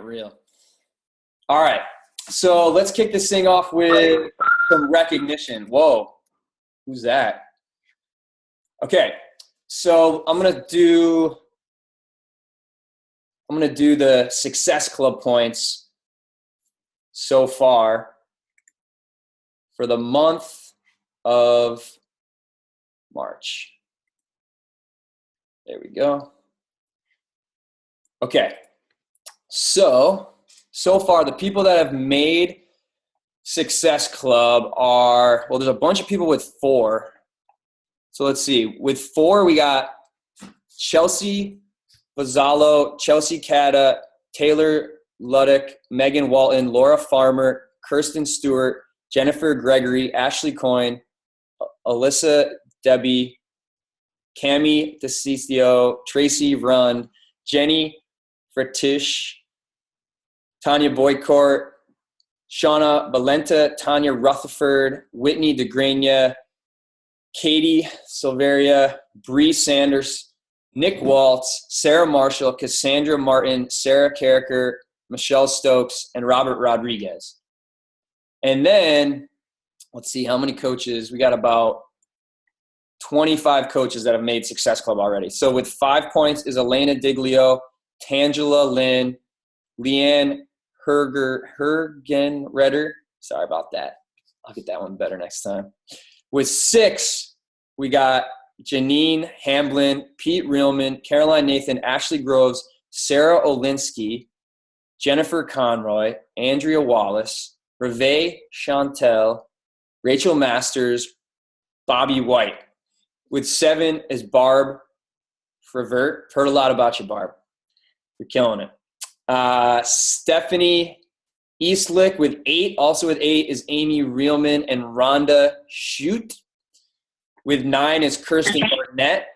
real. All right. So let's kick this thing off with some recognition. Whoa. Who's that? Okay. So I'm going to do the Success Club points so far for the month of March. There we go. Okay. So far, the people that have made Success Club are, well, there's a bunch of people with 4. So let's see. With 4, we got Chelsea Vazzalo, Chelsea Cata, Taylor Luddick, Megan Walton, Laura Farmer, Kirsten Stewart, Jennifer Gregory, Ashley Coyne, Alyssa Debbie, Cami DeCiccio, Tracy Rund, Jenny Fritish, Tanya Boycourt, Shauna Valenta, Tanya Rutherford, Whitney DeGrania, Katie Silveria, Bree Sanders, Nick Waltz, Sarah Marshall, Cassandra Martin, Sarah Carricker, Michelle Stokes, and Robert Rodriguez. And then, let's see how many coaches. We got about 25 coaches that have made Success Club already. So with 5 points is Elena Diglio, Tangela Lynn, Leanne Hergenreder. Sorry about that. I'll get that one better next time. With 6, we got Janine Hamblin, Pete Reelman, Caroline Nathan, Ashley Groves, Sarah Olinsky, Jennifer Conroy, Andrea Wallace, Reve Chantel, Rachel Masters, Bobby White. With 7 is Barb Frevert. Heard a lot about you, Barb. You're killing it. Stephanie Eastlick with 8. Also with 8 is Amy Reelman and Rhonda Shute. With 9 is Kirsten Barnett.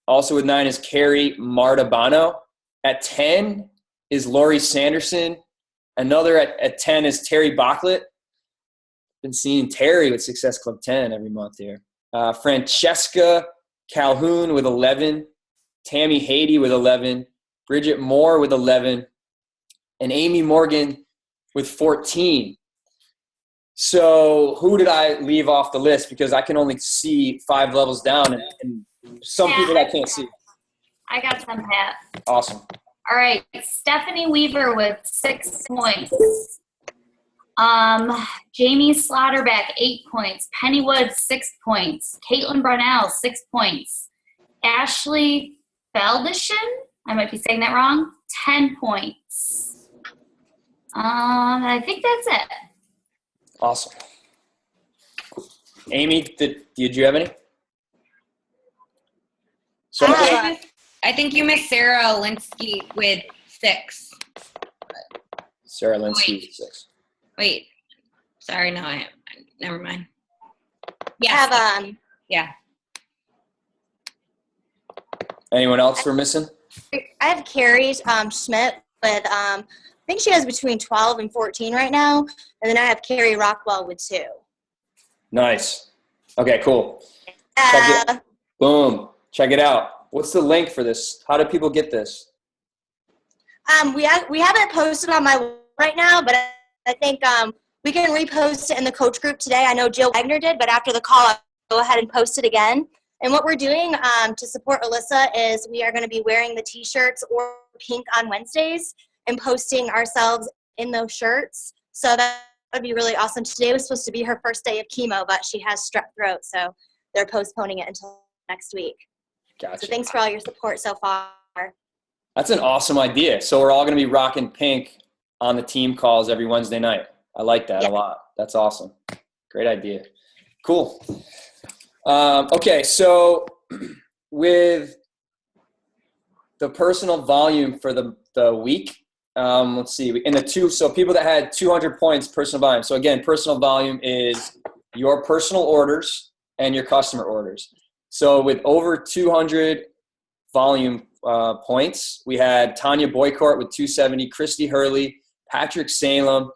Also with 9 is Carrie Martabano. At 10 is Lori Sanderson. Another at 10 is Terry Bachlet. Been seeing Terry with Success Club 10 every month here. Francesca Calhoun with 11. Tammy Haiti with 11. Bridget Moore with 11. And Amy Morgan with 14. So who did I leave off the list? Because I can only see 5 levels down and some people I can't see. I got some, Pat. Awesome. All right. Stephanie Weaver with 6 points. Jamie Slaughterback, 8 points. Penny Wood, 6 points. Caitlin Brownell, 6 points. Ashley Feldishin, I might be saying that wrong, 10 points. I think that's it. Awesome. Cool. Amy, did you have any? So I think you missed Sarah Linsky with 6. Sarah Linsky with 6. Wait. Sorry, no, never mind. Yeah. Yeah. Anyone else we're missing? I have Carrie Schmidt with, I think she has between 12 and 14 right now. And then I have Carrie Rockwell with 2. Nice. Okay, cool. Check it. Boom. Check it out. What's the link for this? How do people get this? We haven't posted on my right now, but I think we can repost it in the coach group today. I know Jill Wagner did, but after the call, I'll go ahead and post it again. And what we're doing to support Alyssa is we are going to be wearing the T-shirts or pink on Wednesdays and posting ourselves in those shirts. So that would be really awesome. Today was supposed to be her first day of chemo, but she has strep throat, so they're postponing it until next week. Gotcha. So thanks for all your support so far. That's an awesome idea. So we're all going to be rocking pink on the team calls every Wednesday night. I like that a lot. That's awesome. Great idea. Cool. Okay, so with the personal volume for the week, let's see. In the 2, so people that had 200 points personal volume. So again, personal volume is your personal orders and your customer orders. So with over 200 volume points, we had Tanya Boycourt with 270, Christy Hurley, Patrick Salem,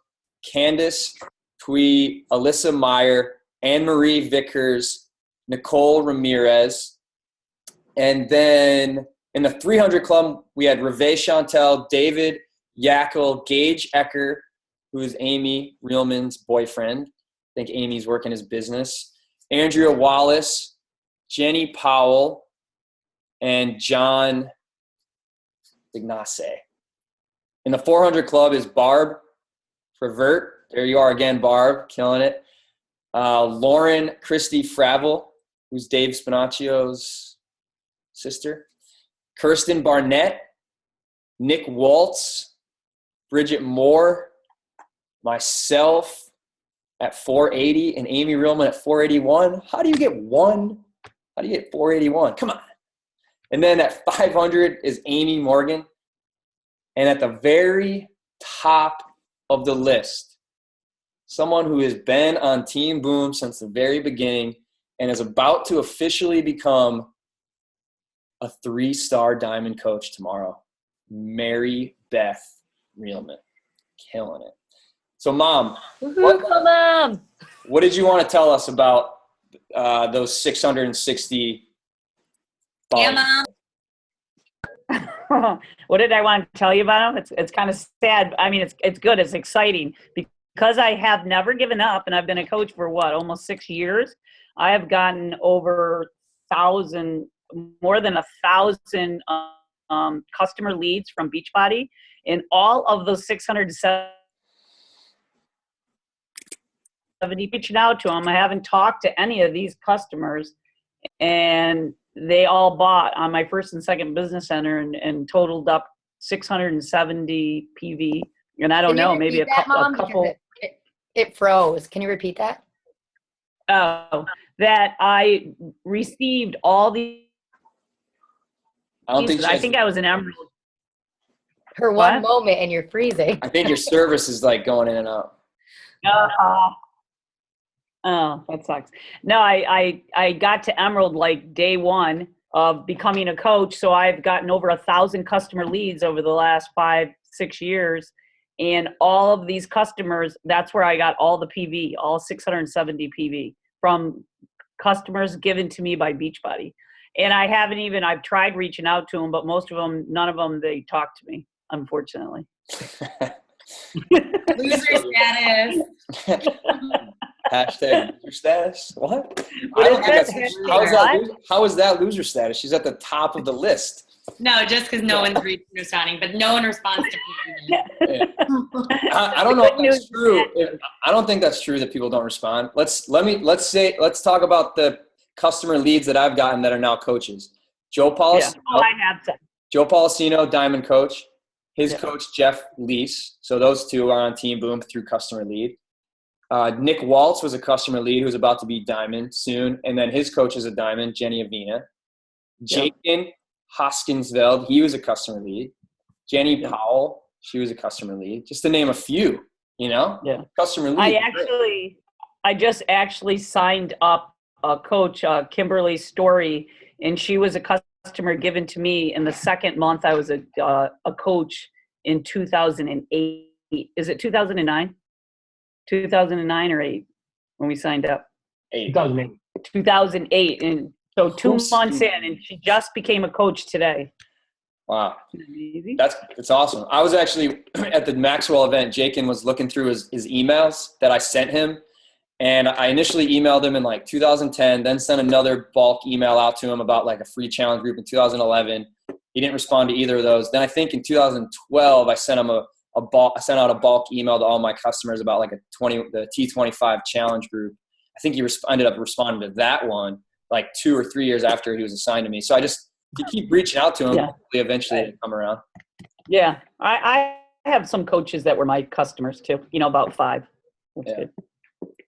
Candace Twee, Alyssa Meyer, Anne-Marie Vickers, Nicole Ramirez. And then in the 300 club, we had Reve Chantel, David Yackel, Gage Ecker, who is Amy Reelman's boyfriend. I think Amy's working his business. Andrea Wallace, Jenny Powell, and John Ignace. In the 400 club is Barb Prevert. There you are again, Barb, killing it. Lauren Christy Fravel, who's Dave Spinaccio's sister. Kirsten Barnett, Nick Waltz, Bridget Moore, myself at 480, and Amy Reelman at 481. How do you get 481? Come on. And then at 500 is Amy Morgan. And at the very top of the list, someone who has been on Team Boom since the very beginning and is about to officially become a 3-star diamond coach tomorrow, Mary Beth Reelman. Killing it. So, Mom, what did you want to tell us about those 660 Yeah, Mom. What did I want to tell you about them? It's kind of sad. I mean, it's good. It's exciting because I have never given up, and I've been a coach for almost 6 years. I have gotten over more than 1,000 customer leads from Beachbody, and all of those 670 reaching out to them. I haven't talked to any of these customers, and they all bought on my first and second business center and totaled up 670 PV. And I don't know, maybe a couple. It froze. Can you repeat that? Oh, that I received all these. I think I was an emerald. For one moment and you're freezing. I think your service is like going in and out. Oh, that sucks. No, I got to Emerald like day one of becoming a coach. So I've gotten over 1,000 customer leads over the last 5-6 years. And all of these customers, that's where I got all the PV, all 670 PV from customers given to me by Beachbody. And I've tried reaching out to them, but none of them, they talk to me, unfortunately. Loser status. Hashtag loser status. What? I don't think how is that loser status? She's at the top of the list. No, just because no one's responding, but no one responds to me. Yeah. I don't know if that's true. I don't think that's true that people don't respond. Let's talk about the customer leads that I've gotten that are now coaches. Joe Policino. Yeah. I have to. Joe Policino, Diamond coach. His coach, Jeff Lease. So those two are on Team Boom through customer lead. Nick Waltz was a customer lead who's about to be Diamond soon. And then his coach is a Diamond, Jenny Avina. Jaden Hoskinsveld, he was a customer lead. Jenny Powell, she was a customer lead. Just to name a few, customer lead. I just actually signed up a coach, Kimberly Story, and she was a customer given to me in the second month I was a coach in 2008. Is it 2009? 2009 or 8 when we signed up? 2008. And so 2 months in, and she just became a coach today. Wow. That's awesome. I was actually at the Maxwell event. Jakin was looking through his emails that I sent him. And I initially emailed him in like 2010, then sent another bulk email out to him about like a free challenge group in 2011. He didn't respond to either of those. Then I think in 2012, I sent him I sent out a bulk email to all my customers about like the T25 challenge group. I think he ended up responding to that one like 2 or 3 years after he was assigned to me. So I just keep reaching out to him. Yeah. Eventually it'd come around. Yeah. I have some coaches that were my customers too, about 5. That's good.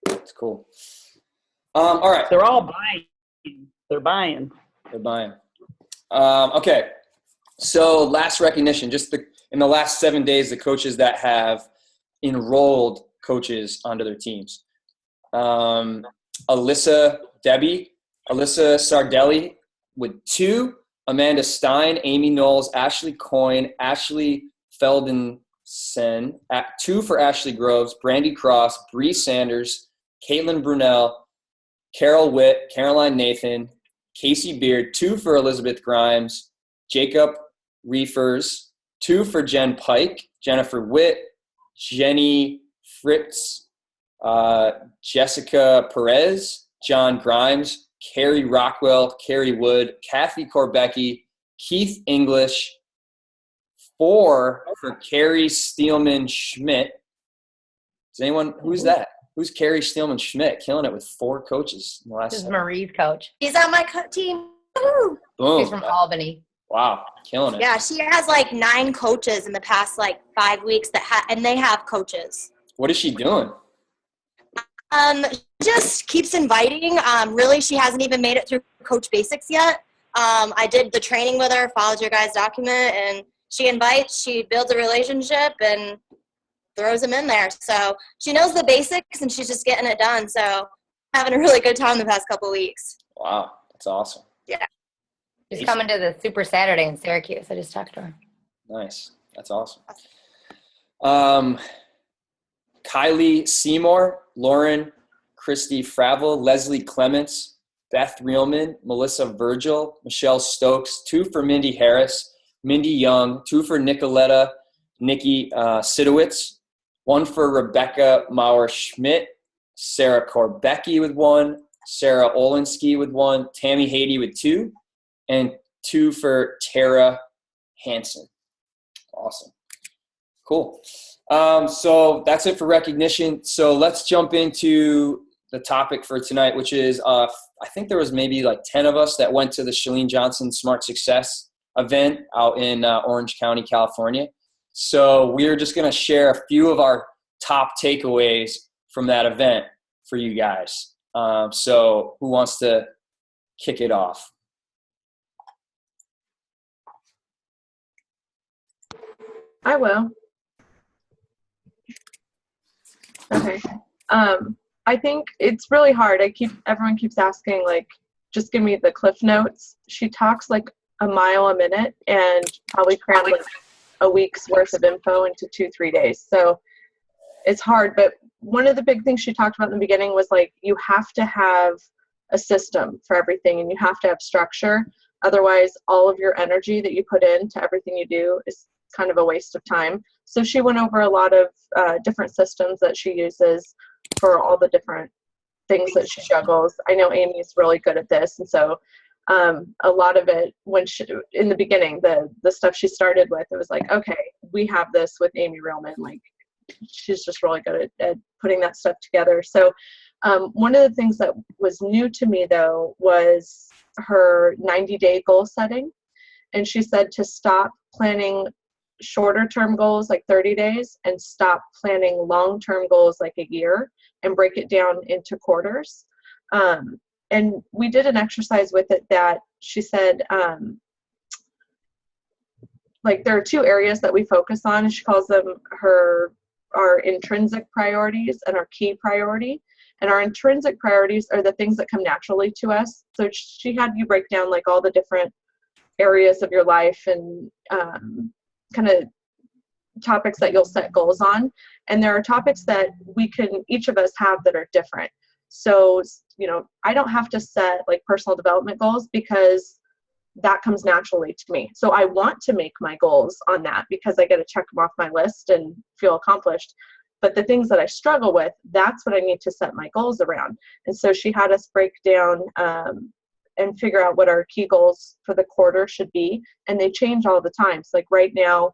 That's cool. All right. They're all buying. They're buying. Okay. So last recognition, in the last 7 days, the coaches that have enrolled coaches onto their teams. Alyssa Sardelli with 2, Amanda Stein, Amy Knowles, Ashley Coyne, Ashley Feldensen, 2 for Ashley Groves, Brandy Cross, Bree Sanders, Caitlin Brunel, Carol Witt, Caroline Nathan, Casey Beard, 2 for Elizabeth Grimes, Jacob Reefers, 2 for Jen Pike, Jennifer Witt, Jenny Fritz, Jessica Perez, John Grimes, Carrie Rockwell, Carrie Wood, Kathy Korbecki, Keith English, 4 for Carrie Steelman Schmidt. Is anyone, who's that? Who's Carrie Steelman Schmidt? Killing it with 4 coaches in the last This is 7. Marie's coach. She's on my team. Woo! Boom. She's from Albany. Wow, killing it. Yeah, she has like 9 coaches in the past like 5 weeks and they have coaches. What is she doing? Just keeps inviting. Really, she hasn't even made it through Coach Basics yet. I did the training with her, followed your guys' document, and she invites, she builds a relationship, and throws them in there. So she knows the basics, and she's just getting it done. So having a really good time the past couple weeks. Wow, that's awesome. She's coming to the Super Saturday in Syracuse. I just talked to her. Nice. That's awesome. Kylie Seymour, Lauren Christy Fravel, Leslie Clements, Beth Reelman, Melissa Virgil, Michelle Stokes, 2 for Mindy Harris, Mindy Young, 2 for Nicoletta, Nikki Sidowitz, 1 for Rebecca Maurer-Schmidt, Sarah Korbecki with 1, Sarah Olinsky with 1, Tammy Haiti with 2, and 2 for Tara Hansen. Awesome. Cool. So that's it for recognition. So let's jump into the topic for tonight, which is I think there was maybe like 10 of us that went to the Chalene Johnson Smart Success event out in Orange County, California. So we're just going to share a few of our top takeaways from that event for you guys. So who wants to kick it off? I will. Okay. I think it's really hard. Everyone keeps asking, like, just give me the cliff notes. She talks like a mile a minute and probably crammed like a week's worth of info into 2-3 days. So it's hard. But one of the big things she talked about in the beginning was like, you have to have a system for everything and you have to have structure. Otherwise, all of your energy that you put into everything you do is kind of a waste of time. So she went over a lot of different systems that she uses for all the different things that she juggles. I know Amy's really good at this. And so a lot of it, in the beginning, the stuff she started with, it was like, okay, we have this with Amy Reelman. Like, she's just really good at putting that stuff together. So one of the things that was new to me, though, was her 90-day goal setting. And she said to stop planning shorter term goals like 30 days and stop planning long-term goals like a year and break it down into quarters. And we did an exercise with it that she said, like there are 2 areas that we focus on. She calls them our intrinsic priorities and our key priority. And our intrinsic priorities are the things that come naturally to us. So she had you break down like all the different areas of your life and kind of topics that you'll set goals on. And there are topics that each of us have that are different. So, I don't have to set like personal development goals because that comes naturally to me. So I want to make my goals on that because I get to check them off my list and feel accomplished. But the things that I struggle with, that's what I need to set my goals around. And so she had us break down and figure out what our key goals for the quarter should be. And they change all the time. So like right now,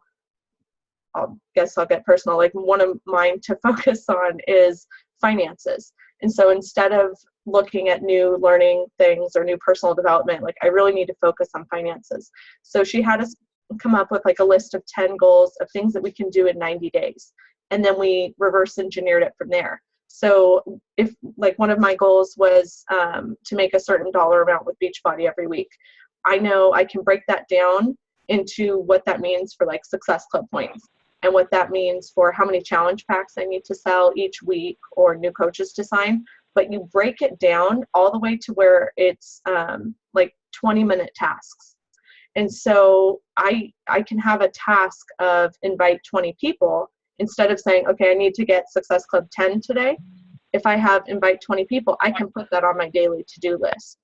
I guess I'll get personal. Like one of mine to focus on is finances. And so instead of looking at new learning things or new personal development, like I really need to focus on finances. So she had us come up with like a list of 10 goals of things that we can do in 90 days. And then we reverse engineered it from there. So if like one of my goals was to make a certain dollar amount with Beachbody every week, I know I can break that down into what that means for like Success Club points and what that means for how many challenge packs I need to sell each week or new coaches to sign. But you break it down all the way to where it's like 20-minute tasks. And so I can have a task of invite 20 people instead of saying, okay, I need to get Success Club 10 today. If I have invite 20 people, I can put that on my daily to-do list.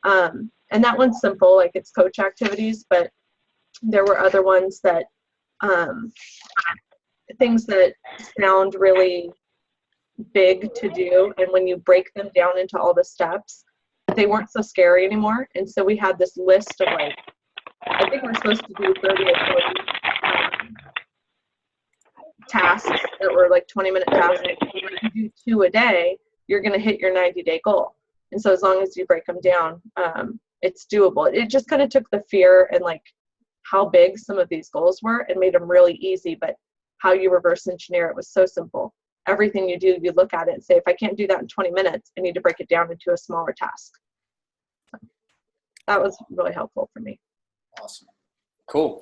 And that one's simple, like it's coach activities, but there were other ones that things that sound really big to do, and when you break them down into all the steps, they weren't so scary anymore. And so we had this list of like, I think we're supposed to do 30 or 40 tasks that were like 20-minute tasks. If you do 2 a day, you're going to hit your 90-day goal. And so as long as you break them down, it's doable. It just kind of took the fear and like how big some of these goals were and made them really easy, but how you reverse engineer it was so simple. Everything you do, you look at it and say, if I can't do that in 20 minutes, I need to break it down into a smaller task. So that was really helpful for me. Awesome. Cool.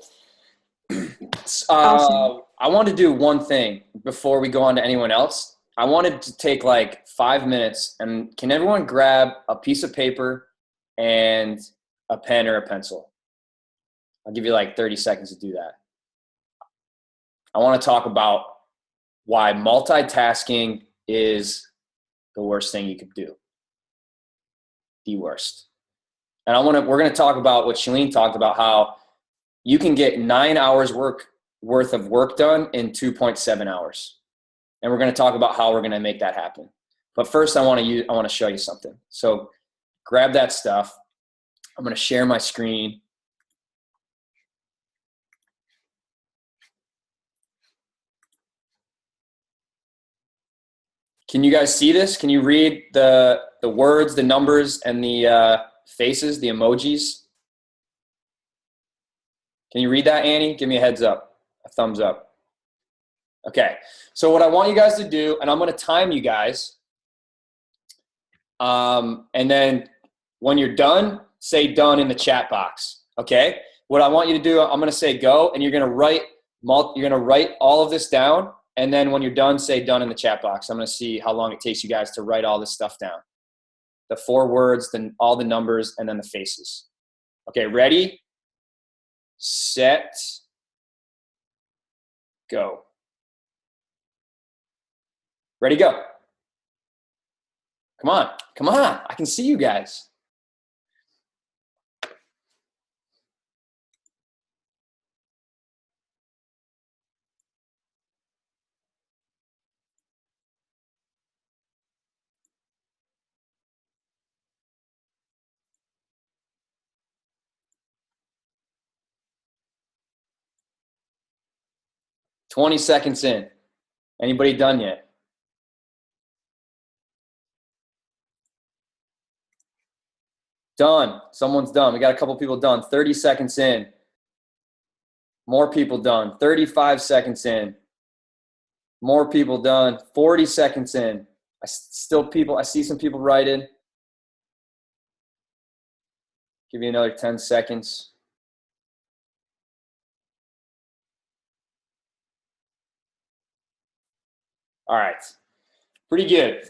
Awesome. I want to do one thing before we go on to anyone else. I wanted to take like 5 minutes, and can everyone grab a piece of paper and a pen or a pencil? I'll give you like 30 seconds to do that. I want to talk about why multitasking is the worst thing you could do. The worst. And we're going to talk about what Chalene talked about, how you can get 9 hours worth of work done in 2.7 hours. And we're going to talk about how we're going to make that happen. But first I want to show you something. So grab that stuff. I'm going to share my screen. Can you guys see this? Can you read the words, the numbers, and the faces, the emojis? Can you read that, Annie? Give me a heads up, a thumbs up. Okay, so what I want you guys to do, and I'm going to time you guys, and then when you're done, say done in the chat box, okay? What I want you to do, I'm going to say go, and you're going to write all of this down, and then when you're done, say done in the chat box. I'm going to see how long it takes you guys to write all this stuff down. The 4 words, then all the numbers, and then the faces. Okay, ready, set, go. Ready, go. Come on, come on. I can see you guys. "20 seconds in. Anybody done yet? Done. Someone's done. We got a couple people done. 30 seconds in. More people done. 35 seconds in. More people done. 40 seconds in. I see some people writing. Give you another 10 seconds. All right. Pretty good.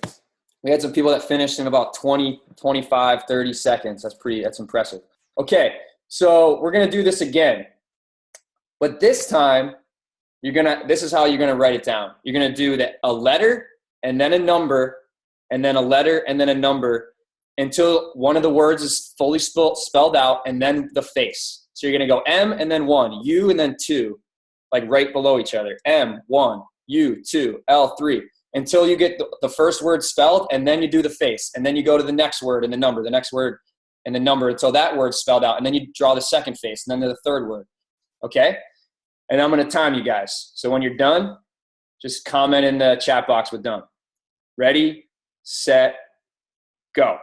We had some people that finished in about 20, 25, 30 seconds. That's impressive. Okay, so we're going to do this again. But this time, this is how you're going to write it down. You're going to do a letter and then a number and then a letter and then a number until one of the words is fully spelled out, and then the face. So you're going to go M and then 1, U and then 2, like right below each other. M, 1, U, 2, L, 3. Until you get the first word spelled, and then you do the face, and then you go to the next word and the number, the next word and the number until that word's spelled out, and then you draw the second face, and then the third word, okay? And I'm going to time you guys. So when you're done, just comment in the chat box with done. Ready, set, go.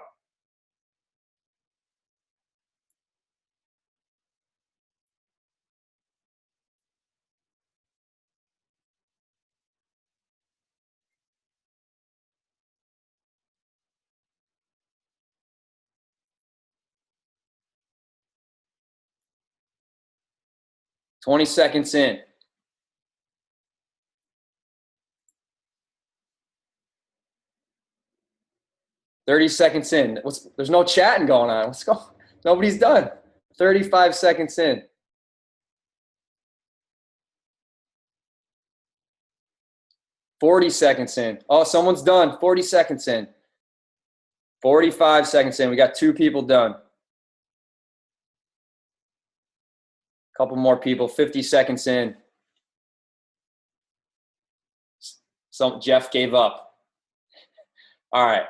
"20 seconds in. "30 seconds in. There's no chatting going on. Let's go. Nobody's done. 35 seconds in. "40 seconds in. Oh, someone's done. 40 seconds in. 45 seconds in. We got 2 people done. Couple more people. 50 seconds in. Jeff gave up. All right.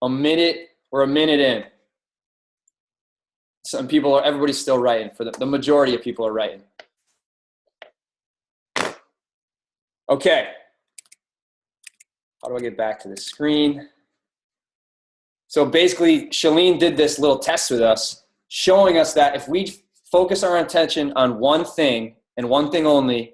We're a minute in. Everybody's still writing. For the majority of people are writing. Okay. How do I get back to the screen? So basically, Chalene did this little test with us, showing us that if we focus our attention on one thing and one thing only,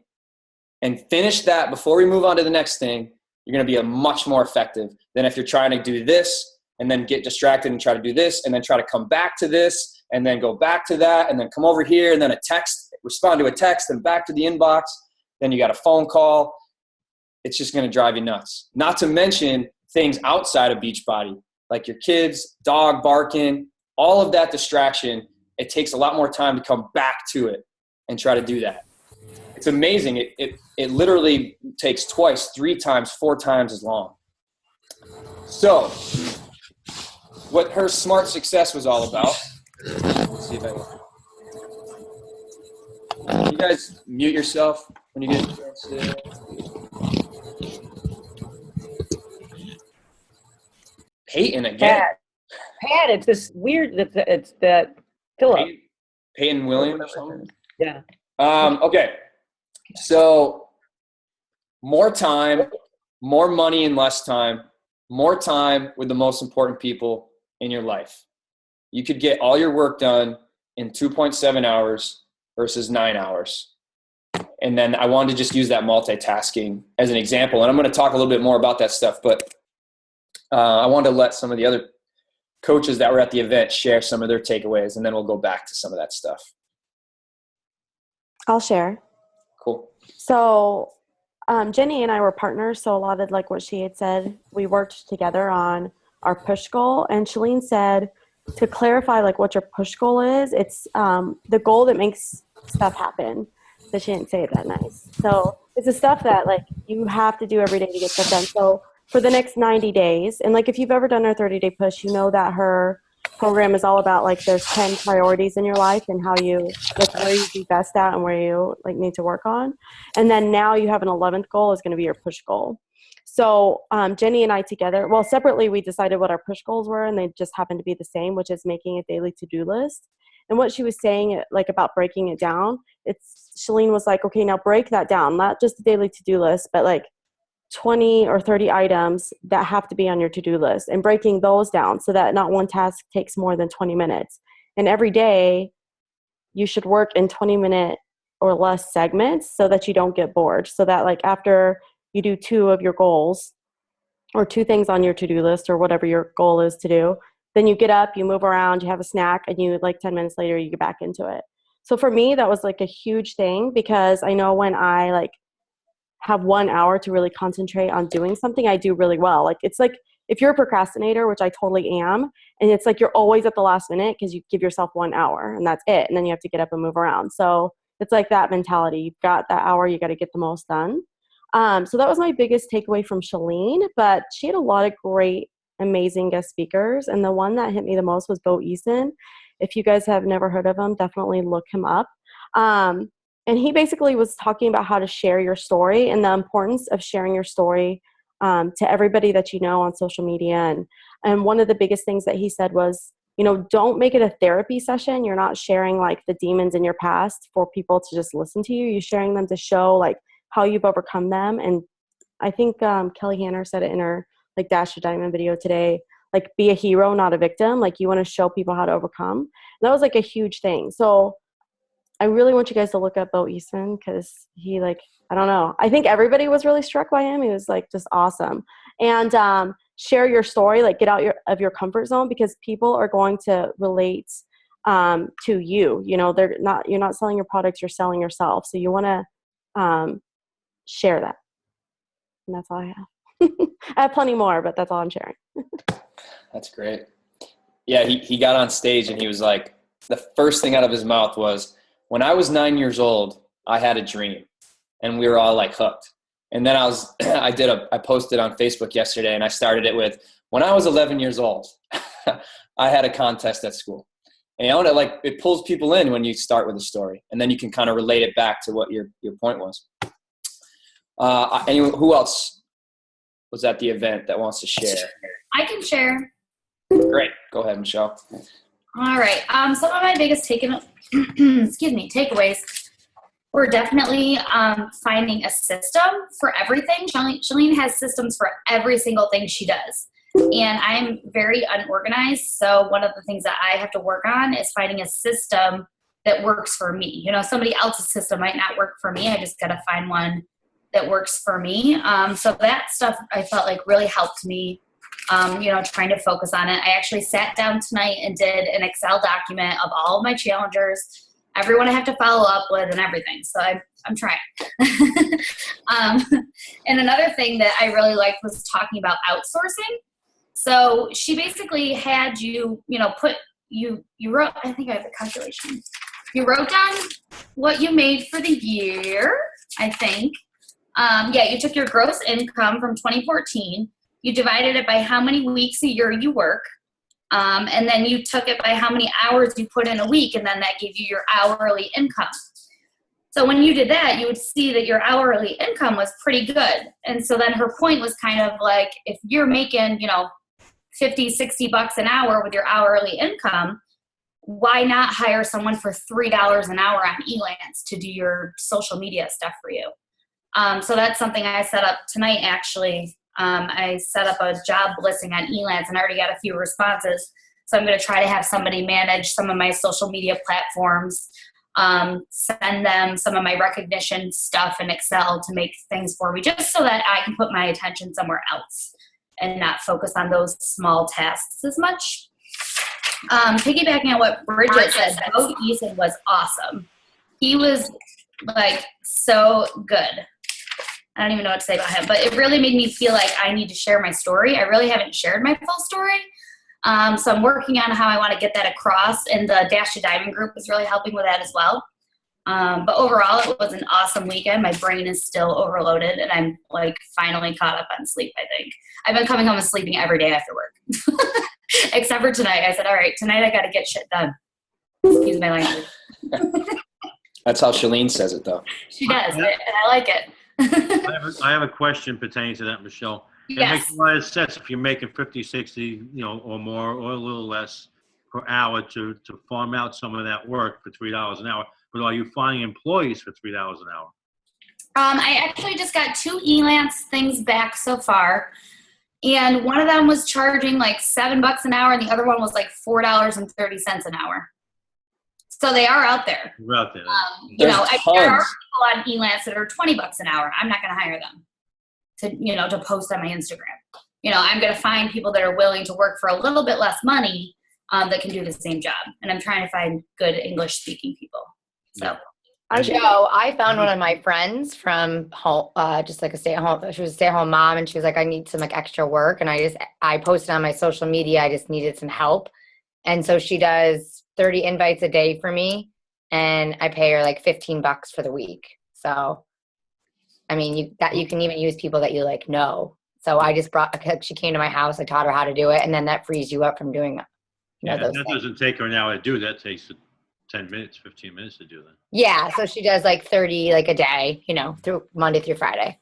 and finish that before we move on to the next thing, you're going to be much more effective than if you're trying to do this and then get distracted and try to do this and then try to come back to this and then go back to that and then come over here and then respond to a text and back to the inbox. Then you got a phone call. It's just going to drive you nuts. Not to mention things outside of Beachbody, like your kids, dog barking, all of that distraction. It takes a lot more time to come back to it and try to do that. It's amazing. It literally takes twice, 3 times, 4 times as long. So what her smart success was all about. Let's see if Can you guys mute yourself when you get a chance to? Peyton again. Pat, it's this weird. It's that Philip. Peyton Williams or something. Yeah. Okay. So more time, more money in less time, more time with the most important people in your life. You could get all your work done in 2.7 hours versus 9 hours. And then I wanted to just use that multitasking as an example. And I'm going to talk a little bit more about that stuff, but I wanted to let some of the other coaches that were at the event share some of their takeaways, and then we'll go back to some of that stuff. I'll share. Cool. So Jenny and I were partners, so a lot of like what she had said, we worked together on our push goal. And Chalene said, to clarify like what your push goal is, it's the goal that makes stuff happen. But she didn't say it that nice. So it's the stuff that like you have to do every day to get stuff done. So for the next 90 days, and like if you've ever done her 30-day push, you know that her program is all about like there's 10 priorities in your life and how you like where you do best at and where you like need to work on. And then now you have an 11th goal is going to be your push goal. So Jenny and I together, well, separately we decided what our push goals were, and they just happened to be the same, which is making a daily to-do list. And what she was saying, like about breaking it down, Chalene was like, okay, now break that down, not just a daily to-do list, but like 20 or 30 items that have to be on your to-do list, and breaking those down so that not one task takes more than 20 minutes. And every day you should work in 20-minute or less segments so that you don't get bored. So that like after you do 2 of your goals or 2 things on your to-do list or whatever your goal is to do, then you get up, you move around, you have a snack, and you like 10 minutes later, you get back into it. So for me, that was like a huge thing, because I know when I like have 1 hour to really concentrate on doing something, I do really well. Like it's like if you're a procrastinator, which I totally am, and it's like you're always at the last minute because you give yourself 1 hour and that's it. And then you have to get up and move around. So it's like that mentality. You've got that hour, you got to get the most done. So that was my biggest takeaway from Chalene, but she had a lot of great, amazing guest speakers. And the one that hit me the most was Bo Eason. If you guys have never heard of him, definitely look him up. And he basically was talking about how to share your story and the importance of sharing your story to everybody that you know on social media. And one of the biggest things that he said was, you know, don't make it a therapy session. You're not sharing like the demons in your past for people to just listen to you. You're sharing them to show like how you've overcome them. And I think Kelly Hanner said it in her like Dash to Diamond video today, like be a hero, not a victim. Like you want to show people how to overcome. And that was like a huge thing. So I really want you guys to look up Bo Eason, because he like, I don't know. I think everybody was really struck by him. He was like just awesome. And share your story, like get out of your comfort zone, because people are going to relate to you. You know, you're not selling your products, you're selling yourself. So you want to share that. And that's all I have. I have plenty more, but that's all I'm sharing. That's great. Yeah, he got on stage and he was like, the first thing out of his mouth was, when I was 9 years old, I had a dream, and we were all like hooked. And then I posted on Facebook yesterday, and I started it with, when I was 11 years old, I had a contest at school. And you know, like it pulls people in when you start with a story, and then you can kind of relate it back to what your point was. Anyone, who else was at the event that wants to share? I can share. Great. Go ahead, Michelle. All right. Some of my biggest takeaways were definitely finding a system for everything. Chalene has systems for every single thing she does. And I'm very unorganized. So one of the things that I have to work on is finding a system that works for me. Somebody else's system might not work for me. I just got to find one that works for me. So that stuff I felt like really helped me, trying to focus on it. I actually sat down tonight and did an Excel document of all of my challengers, everyone I have to follow up with and everything. So I'm trying. And another thing that I really liked was talking about outsourcing. So she basically had you, you wrote, I think I have the calculation. You wrote down what you made for the year, I think. You took your gross income from 2014. You divided it by how many weeks a year you work. And then you took it by how many hours you put in a week, and then that gave you your hourly income. So when you did that, you would see that your hourly income was pretty good. And so then her point was kind of like, if you're making, $50, $60 an hour with your hourly income, why not hire someone for $3 an hour on Elance to do your social media stuff for you? So that's something I set up tonight, actually. I set up a job listing on Elance and I already got a few responses. So I'm going to try to have somebody manage some of my social media platforms, send them some of my recognition stuff in Excel to make things for me, just so that I can put my attention somewhere else and not focus on those small tasks as much. Piggybacking on what Bridget said, Bo Eason was awesome. He was so good. I don't even know what to say about him, but it really made me feel like I need to share my story. I really haven't shared my full story. So I'm working on how I want to get that across, and the Dash to Diamond group is really helping with that as well. But overall, it was an awesome weekend. My brain is still overloaded, and I'm finally caught up on sleep, I think. I've been coming home and sleeping every day after work. Except for tonight. I said, all right, tonight I got to get shit done. Excuse my language. That's how Chalene says it, though. She does, and I like it. I have a question pertaining to that, Michelle. It makes a lot of sense if you're making 50, 60, or more, or a little less per hour to farm out some of that work for $3 an hour. But are you finding employees for $3 an hour? I actually just got 2 Elance things back so far. And one of them was charging $7 an hour, and the other one was $4.30 an hour. So they are out there. We're out there. There are people on Elance that are $20 an hour. I'm not going to hire them to post on my Instagram. I'm going to find people that are willing to work for a little bit less money that can do the same job. And I'm trying to find good English speaking people. So. Joe, I found one of my friends from home, just a stay-at-home. She was a stay-at-home mom, and she was like, I need some extra work. And I posted on my social media, I just needed some help. And so she does 30 invites a day for me, and I pay her $15 for the week. So, I mean, you can even use people that you know. So I just she came to my house, I taught her how to do it, and then that frees you up from doing those that things. doesn't take her an hour to do. That takes 10 minutes, 15 minutes to do that. Yeah, so she does 30 a day, through Monday through Friday.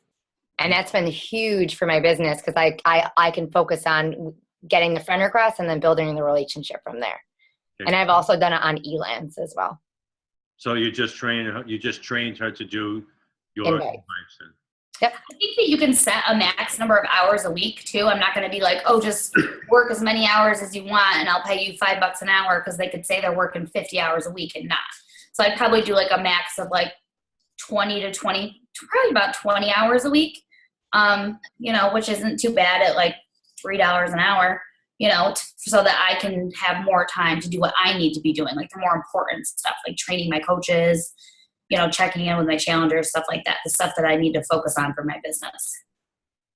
And that's been huge for my business because I can focus on getting the friend request and then building the relationship from there. Okay. And I've also done it on Elance as well. So you just trained her to do your invites. Yep. I think that you can set a max number of hours a week too. I'm not going to be just work as many hours as you want and I'll pay you $5 an hour, because they could say they're working 50 hours a week and not. So I'd probably do a max of 20 to 20, probably about 20 hours a week, which isn't too bad at $3 an hour, so that I can have more time to do what I need to be doing, the more important stuff, training my coaches, checking in with my challengers, stuff like that, the stuff that I need to focus on for my business.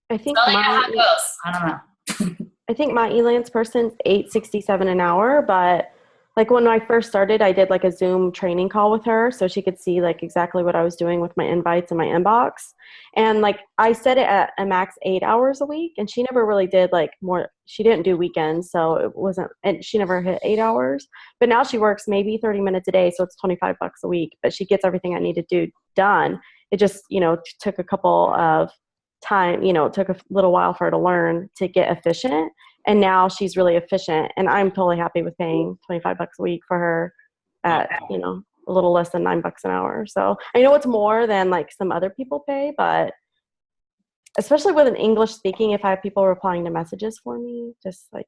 I think how it goes. I don't know. I think my Elance person's $8.67 an hour, but when I first started, I did a Zoom training call with her so she could see exactly what I was doing with my invites in my inbox. And I set it at a max 8 hours a week, and she never really did more. She didn't do weekends, so it wasn't, and she never hit 8 hours. But now she works maybe 30 minutes a day, so it's $25 a week. But she gets everything I need to do done. It just took a couple of time, it took a little while for her to learn to get efficient. And now she's really efficient. And I'm totally happy with paying $25 a week for her at, a little less than $9 an hour. So I know it's more than like some other people pay, but especially with an English speaking, if I have people replying to messages for me, just like,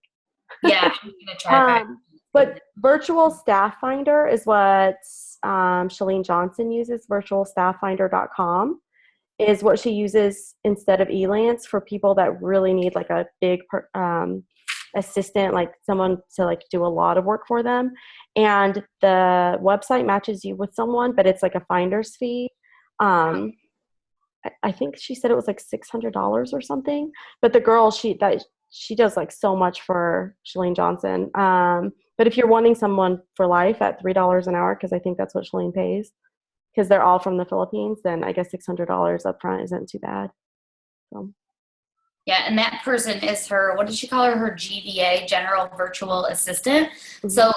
Yeah, I'm gonna try that. but Virtual Staff Finder is what Chalene Johnson uses. Virtualstafffinder.com is what she uses instead of Elance for people that really need like a big assistant, like someone to like do a lot of work for them. And the website matches you with someone, but it's like a finder's fee. I think she said it was like $600 or something. But the girl, she does like so much for Chalene Johnson. But if you're wanting someone for life at $3 an hour, because I think that's what Chalene pays, because they're all from the Philippines, then I guess $600 up front isn't too bad. So. Yeah, and that person is her, what did she call her? Her GVA, General Virtual Assistant. Mm-hmm. So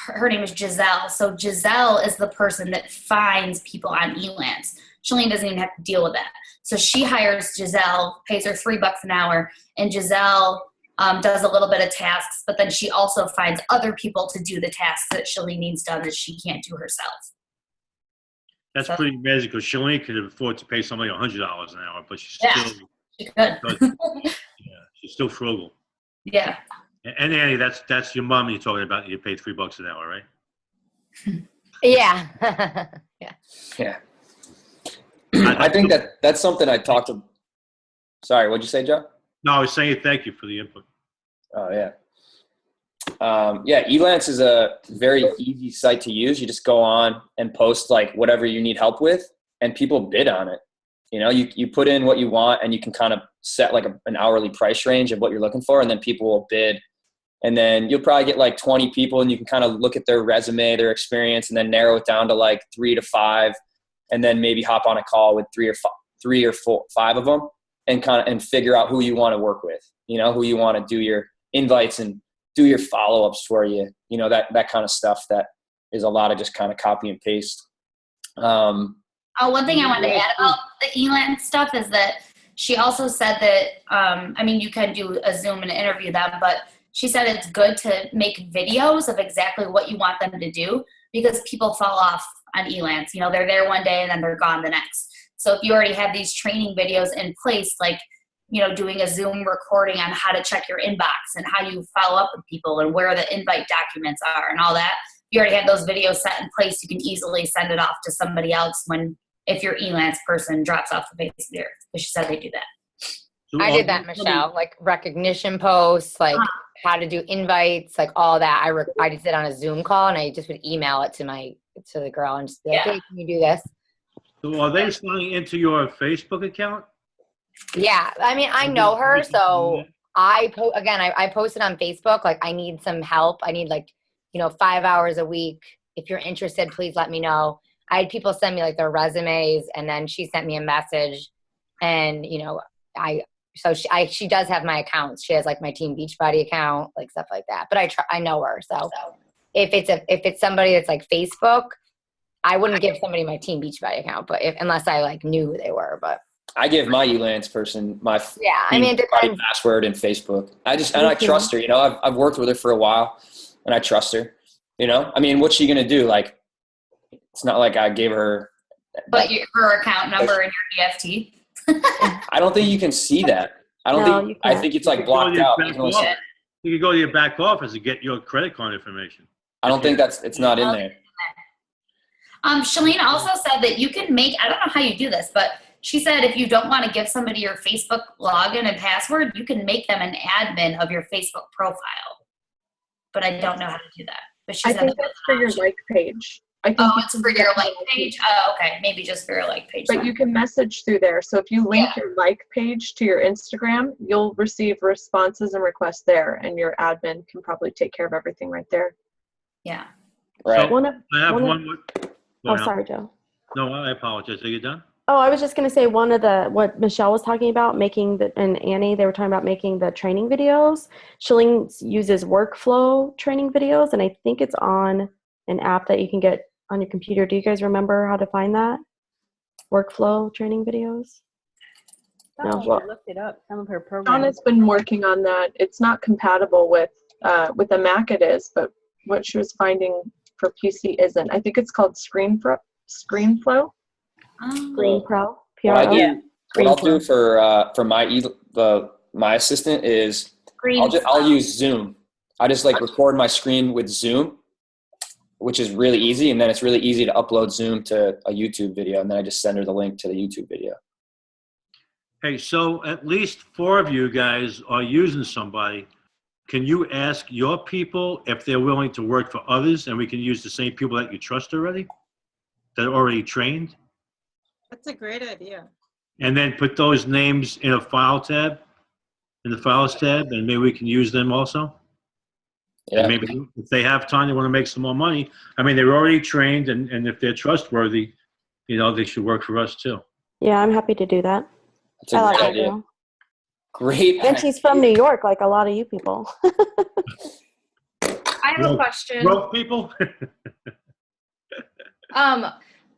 her name is Giselle. So Giselle is the person that finds people on Elance. Chalene doesn't even have to deal with that. So she hires Giselle, pays her $3 an hour, and Giselle does a little bit of tasks, but then she also finds other people to do the tasks that Chalene needs done that she can't do herself. That's pretty amazing because Chalene could afford to pay somebody $100 an hour, but she's she could. She's still frugal. Yeah. And Annie, that's your mom you're talking about. You pay $3 an hour, right? Yeah. Yeah. I think that's something I talked to. Sorry, what'd you say, Joe? No, I was saying thank you for the input. Oh, yeah. Elance is a very easy site to use. You just go on and post like whatever you need help with, and people bid on it. You put in what you want, and you can kind of set like an hourly price range of what you're looking for, and then people will bid. And then you'll probably get like 20 people, and you can kind of look at their resume, their experience, and then narrow it down to like 3 to 5, and then maybe hop on a call with 3 or 5 of them, and figure out who you want to work with. Who you want to do your invites and do your follow-ups for you. That kind of stuff. That is a lot of just kind of copy and paste. One thing I wanted to add about the Elance stuff is that she also said that, you can do a Zoom and interview them, but she said it's good to make videos of exactly what you want them to do, because people fall off on Elance. They're there one day and then they're gone the next. So if you already have these training videos in place, like, doing a Zoom recording on how to check your inbox and how you follow up with people and where the invite documents are and all that, you already have those videos set in place. You can easily send it off to somebody else if your Elance person drops off the face of the earth. Because she said they do that. So I did that, Michelle, like recognition posts, like how to do invites, like all that. I just did on a Zoom call, and I just would email it to the girl and just be like, hey, can you do this? So are they signing into your Facebook account? Yeah, I know her, so I posted on Facebook, like, I need some help. I need 5 hours a week. If you're interested, please let me know. I had people send me like their resumes, and then she sent me a message, and she does have my accounts. She has like my Team Beachbody account, like stuff like that. But I know her, so if it's somebody that's like Facebook, I wouldn't give somebody my Team Beachbody account, but unless I like knew who they were. But I give my Elance person my it depends. password and Facebook. I trust her. I've worked with her for a while, and I trust her. What's she gonna do? Like, it's not like I gave her. But her account number and your EFT. I don't think you can see that. I think it's like blocked out. You can go to your back office and get your credit card information. I don't think it's not in there. Chalene also said that you can I don't know how you do this, but she said if you don't want to give somebody your Facebook login and password, you can make them an admin of your Facebook profile. But I don't know how to do that. But she said think that's for your like page. It's for your like page? Oh, okay. Maybe just for your like page. But you can message through there. So if you link your like page to your Instagram, you'll receive responses and requests there, and your admin can probably take care of everything right there. Yeah. Right. So I have one more. Sorry, Joe. No, I apologize. Are you done? Oh, I was just going to say what Michelle was talking about, and Annie, they were talking about making the training videos. Chalene uses workflow training videos, and I think it's on an app that you can get on your computer. Do you guys remember how to find that? Workflow training videos? No, I looked it up. Some of her programs. Donna's been working on that. It's not compatible with the Mac it is, but what she was finding for PC isn't. I think it's called ScreenFlow. Green Pro. What I PRO. do, what I'll do for my assistant is I'll use Zoom. I just like record my screen with Zoom, which is really easy, and then it's really easy to upload Zoom to a YouTube video, and then I just send her the link to the YouTube video. Hey, so at least 4 of you guys are using somebody. Can you ask your people if they're willing to work for others, and we can use the same people that you trust already, that are already trained? That's a great idea. And then put those names in a file tab, in the files tab, and maybe we can use them also. Yeah. And maybe if they have time, they want to make some more money. I mean, they're already trained, and if they're trustworthy, they should work for us too. Yeah, I'm happy to do that. That's a great idea. Great. And she's from New York, like a lot of you people. I have a question. Broke people?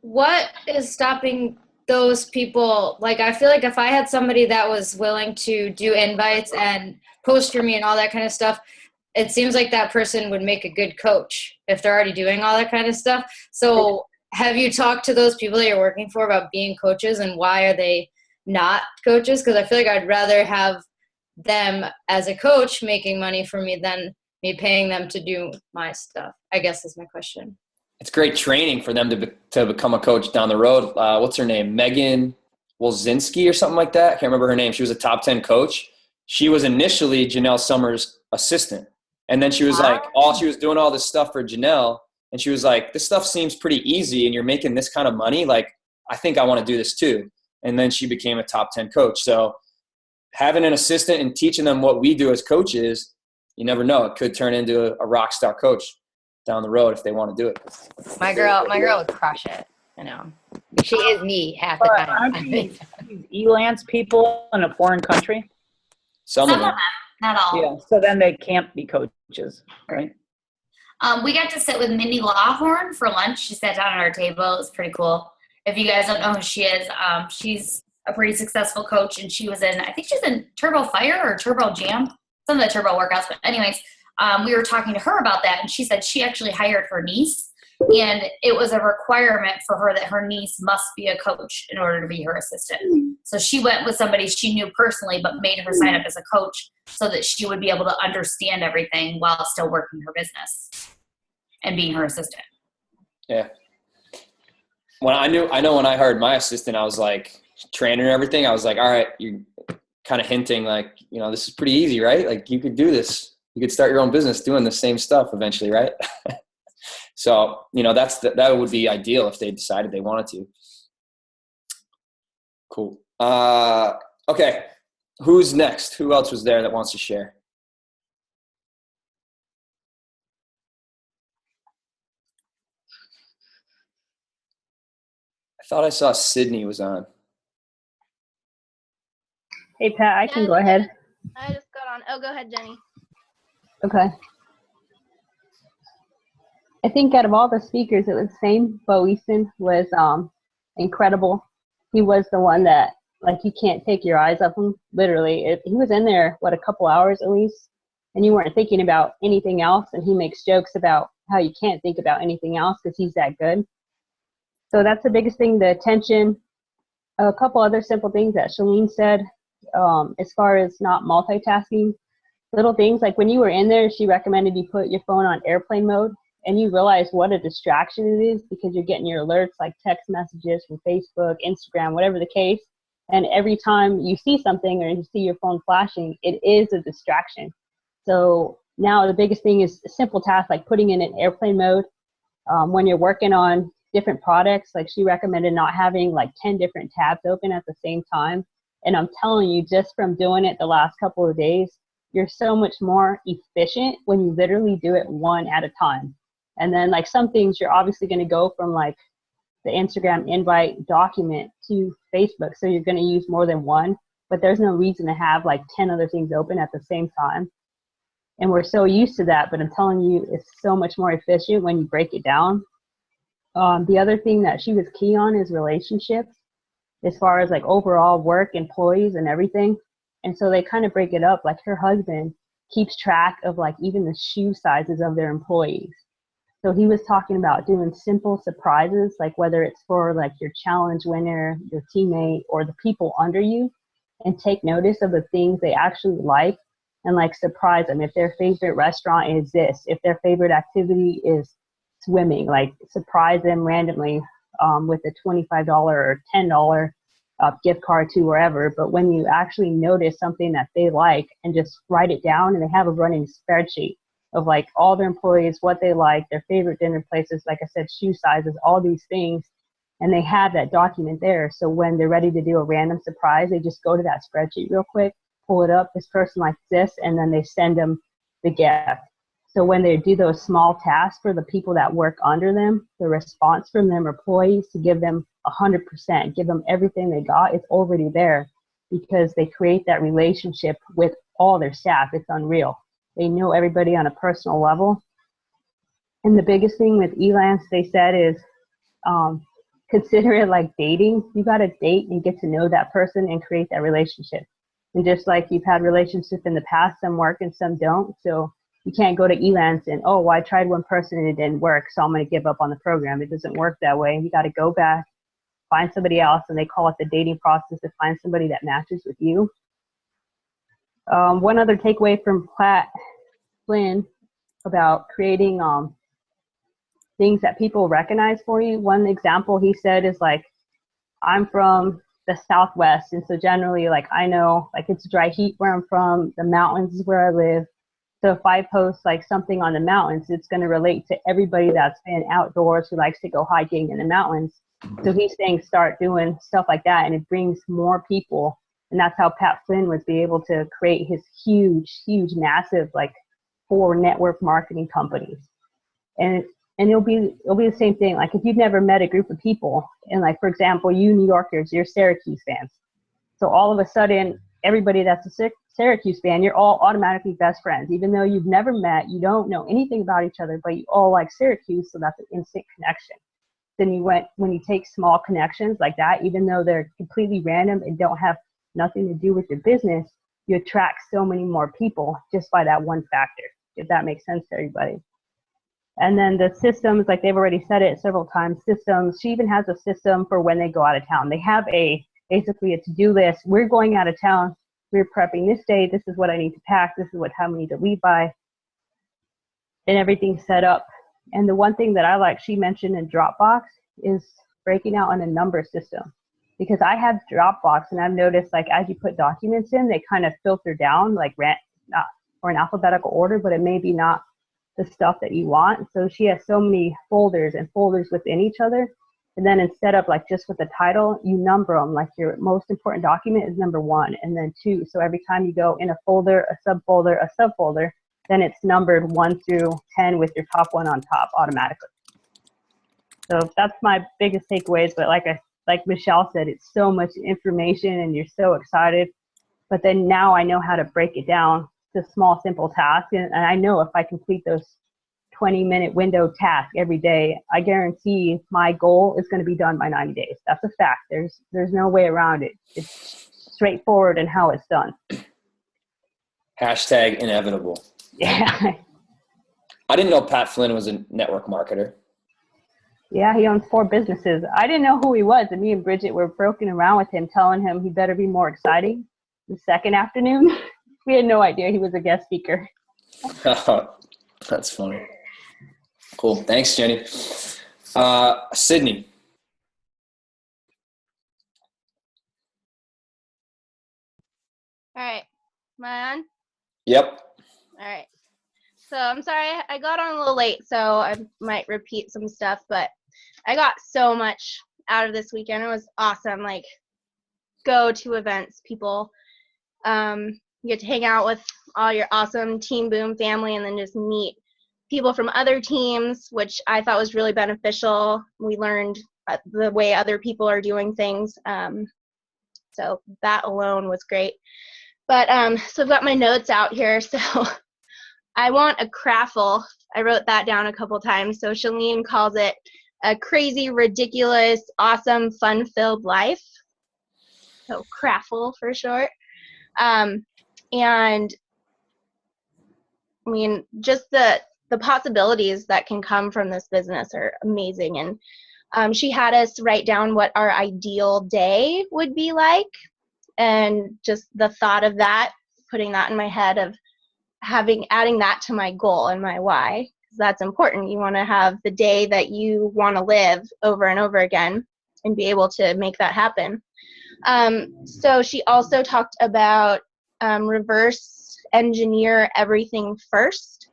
What is stopping those people? Like, I feel like if I had somebody that was willing to do invites and post for me and all that kind of stuff, it seems like that person would make a good coach if they're already doing all that kind of stuff. So have you talked to those people that you're working for about being coaches, and why are they not coaches? Because I feel like I'd rather have them as a coach making money for me than me paying them to do my stuff, I guess is my question. It's great training for them to become a coach down the road. What's her name? Megan Wolzinski or something like that. I can't remember her name. She was a top 10 coach. She was initially Janelle Summers' assistant. And then she was like, she was doing all this stuff for Janelle. And she was like, this stuff seems pretty easy and you're making this kind of money. Like, I think I want to do this too. And then she became a top 10 coach. So having an assistant and teaching them what we do as coaches, you never know. It could turn into a rock star coach down the road if they want to do it. My girl would crush it. She is me half the time. Aren't these ELANS people in a foreign country? Some of them. Not all. Yeah, so then they can't be coaches, right? We got to sit with Mindy Lawhorn for lunch. She sat down at our table. It was pretty cool. If you guys don't know who she is, she's a pretty successful coach, and I think she's in Turbo Fire or Turbo Jam, some of the turbo workouts. But anyways, we were talking to her about that, and she said she actually hired her niece, and it was a requirement for her that her niece must be a coach in order to be her assistant. So she went with somebody she knew personally, but made her sign up as a coach so that she would be able to understand everything while still working her business and being her assistant. Yeah. When I know when I heard my assistant, I was like, training and everything, I was like, all right, you're kind of hinting like, this is pretty easy, right? Like, you could do this. You could start your own business doing the same stuff eventually, right? So, that would be ideal if they decided they wanted to. Cool. Okay. Who's next? Who else was there that wants to share? I thought I saw Sydney was on. Hey, Pat, I can go ahead. I just got on. Oh, go ahead, Jenny. Okay. I think out of all the speakers, it was same. Bo Easton was incredible. He was the one that, like, you can't take your eyes off him. Literally, he was in there, a couple hours at least, and you weren't thinking about anything else. And he makes jokes about how you can't think about anything else because he's that good. So that's the biggest thing, the attention. A couple other simple things that Chalene said, as far as not multitasking. Little things like when you were in there, she recommended you put your phone on airplane mode, and you realize what a distraction it is because you're getting your alerts like text messages from Facebook, Instagram, whatever the case. And every time you see something or you see your phone flashing, it is a distraction. So now the biggest thing is a simple task like putting in an airplane mode when you're working on different products. Like she recommended not having like 10 different tabs open at the same time. And I'm telling you, just from doing it the last couple of days, you're so much more efficient when you literally do it one at a time. And then like some things you're obviously going to go from like the Instagram invite document to Facebook. So you're going to use more than one, but there's no reason to have like 10 other things open at the same time. And we're so used to that, but I'm telling you, it's so much more efficient when you break it down. The other thing that she was key on is relationships. as far as like overall work, employees and everything. And so they kind of break it up. Like her husband keeps track of like even the shoe sizes of their employees. So he was talking about doing simple surprises, like whether it's for like your challenge winner, your teammate, or the people under you, and take notice of the things they actually like and like surprise them. If their favorite restaurant is this, if their favorite activity is swimming, like surprise them randomly with a $25 or $10 gift card to wherever. But when you actually notice something that they like and just write it down, and they have a running spreadsheet of like all their employees, what they like, their favorite dinner places, like I said, shoe sizes, all these things. And they have that document there. So when they're ready to do a random surprise, they just go to that spreadsheet real quick, pull it up, this person likes this, and then they send them the gift. So when they do those small tasks for the people that work under them, the response from them employees to give them 100%, give them everything they got, it's already there because they create that relationship with all their staff. It's unreal. They know everybody on a personal level. And the biggest thing with Elance, they said, is consider it like dating. You got to date and get to know that person and create that relationship. And just like you've had relationships in the past, some work and some don't. So you can't go to Elance and, oh, well, I tried one person and it didn't work, so I'm going to give up on the program. It doesn't work that way. You got to go back, find somebody else, and they call it the dating process, to find somebody that matches with you. One other takeaway from Pat Flynn about creating things that people recognize for you. One example he said is like, I'm from the Southwest, and so generally, like, I know like it's dry heat where I'm from, the mountains is where I live. So if I post like something on the mountains, it's going to relate to everybody that's been outdoors who likes to go hiking in the mountains. So he's saying start doing stuff like that, and it brings more people. And that's how Pat Flynn was be able to create his huge, massive, like 4 network marketing companies. And it'll be the same thing. Like if you've never met a group of people, and like, for example, you New Yorkers, you're Syracuse fans. So all of a sudden, everybody that's a Syracuse fan, you're all automatically best friends. Even though you've never met, you don't know anything about each other, but you all like Syracuse, so that's an instant connection. Then when you take small connections like that, even though they're completely random and don't have nothing to do with your business, you attract so many more people just by that one factor, if that makes sense to everybody. And then the systems, like they've already said it several times, systems, she even has a system for when they go out of town. They have basically a to-do list. We're going out of town. We're prepping this day. This is what I need to pack. This is what time we need to leave by. And everything's set up. And the one thing that I like, she mentioned in Dropbox, is breaking out on a number system. Because I have Dropbox, and I've noticed, like, as you put documents in, they kind of filter down, like, not or in alphabetical order, but it may be not the stuff that you want. So she has so many folders and folders within each other. And then instead of like just with the title, you number them. Like your most important document is number 1 and then 2. So every time you go in a folder, a subfolder, then it's numbered 1 through 10 with your top one on top automatically. So that's my biggest takeaways. But like Michelle said, it's so much information and you're so excited. But then now I know how to break it down to small, simple tasks. And I know if I complete those 20-minute window tasks every day, I guarantee my goal is going to be done by 90 days. That's a fact. There's no way around it. It's straightforward in how it's done. Hashtag inevitable. Yeah. I didn't know Pat Flynn was a network marketer. Yeah, he owns 4 businesses. I didn't know who he was, and me and Bridget were broken around with him, telling him he better be more exciting the second afternoon. We had no idea he was a guest speaker. That's funny. Cool. Thanks, Jenny. Sydney. All right. Am I on? Yep. All right. So I'm sorry I got on a little late, so I might repeat some stuff, but I got so much out of this weekend. It was awesome. Like, go to events, people. You get to hang out with all your awesome Team Boom family and then just meet people from other teams, which I thought was really beneficial. We learned the way other people are doing things. So that alone was great. But so I've got my notes out here. So I want a craffle. I wrote that down a couple times. So Chalene calls it a crazy, ridiculous, awesome, fun-filled life. so Craffle for short. And I mean, just the possibilities that can come from this business are amazing. And she had us write down what our ideal day would be like, and just the thought of that, putting that in my head of adding that to my goal and my why, because that's important. You want to have the day that you want to live over and over again and be able to make that happen. So she also talked about reverse engineer everything first.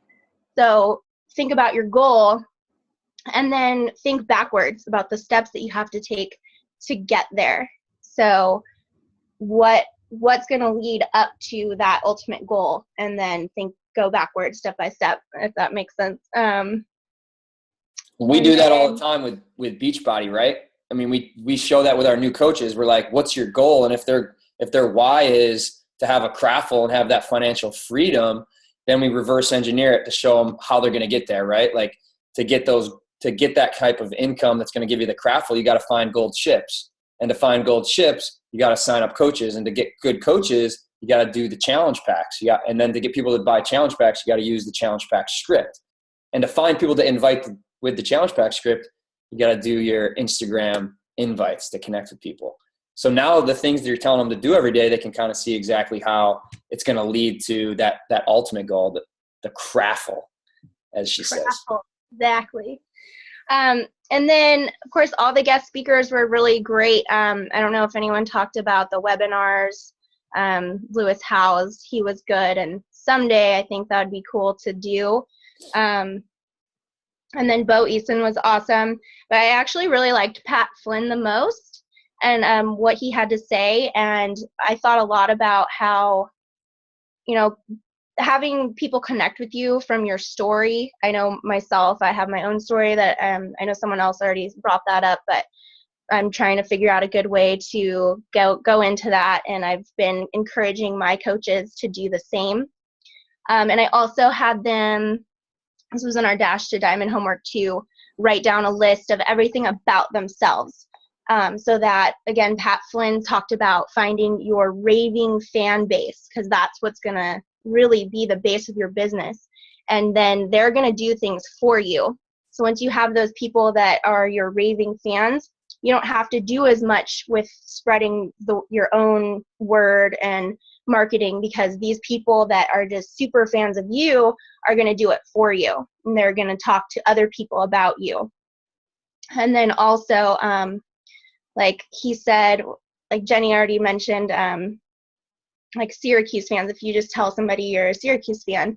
So think about your goal and then think backwards about the steps that you have to take to get there. So what's going to lead up to that ultimate goal, and then go backwards step by step, if that makes sense. We do that all the time with Beachbody, right? I mean, we show that with our new coaches. We're like, what's your goal? And if their why is to have a craffle and have that financial freedom, then we reverse engineer it to show them how they're going to get there, right? Like to get that type of income that's going to give you the craffle, you got to find gold chips. And to find gold chips, you got to sign up coaches. And to get good coaches, you got to do the challenge packs. And then to get people to buy challenge packs, you got to use the challenge pack script. And to find people to invite with the challenge pack script, you got to do your Instagram invites to connect with people. So now the things that you're telling them to do every day, they can kind of see exactly how it's going to lead to that ultimate goal, the craffle, as she says. Exactly. And then, of course, all the guest speakers were really great. I don't know if anyone talked about the webinars. Lewis Howes, he was good. And someday I think that would be cool to do. And then Bo Eason was awesome. But I actually really liked Pat Flynn the most, and what he had to say. And I thought a lot about how, having people connect with you from your story. I know myself, I have my own story that I know someone else already brought that up, but I'm trying to figure out a good way to go into that. And I've been encouraging my coaches to do the same. And I also had them, this was in our Dash to Diamond homework too, write down a list of everything about themselves. So that, again, Pat Flynn talked about finding your raving fan base, because that's what's going to really be the base of your business. And then they're going to do things for you. So once you have those people that are your raving fans, you don't have to do as much with spreading your own word and marketing, because these people that are just super fans of you are going to do it for you. And they're going to talk to other people about you. And then also, like he said, like Jenny already mentioned, like Syracuse fans, if you just tell somebody you're a Syracuse fan,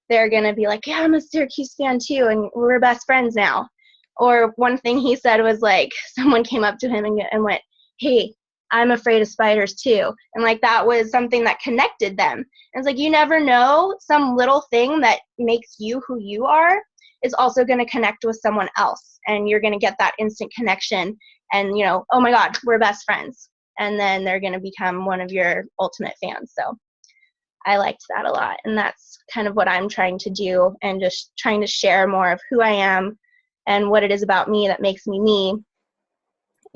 they're going to be like, yeah, I'm a Syracuse fan too, and we're best friends now. Or one thing he said was like, someone came up to him and went, hey, I'm afraid of spiders too. And like that was something that connected them. And it's like, you never know, some little thing that makes you who you are is also going to connect with someone else. And you're going to get that instant connection and, oh my God, we're best friends. And then they're going to become one of your ultimate fans. So I liked that a lot. And that's kind of what I'm trying to do, and just trying to share more of who I am and what it is about me that makes me me.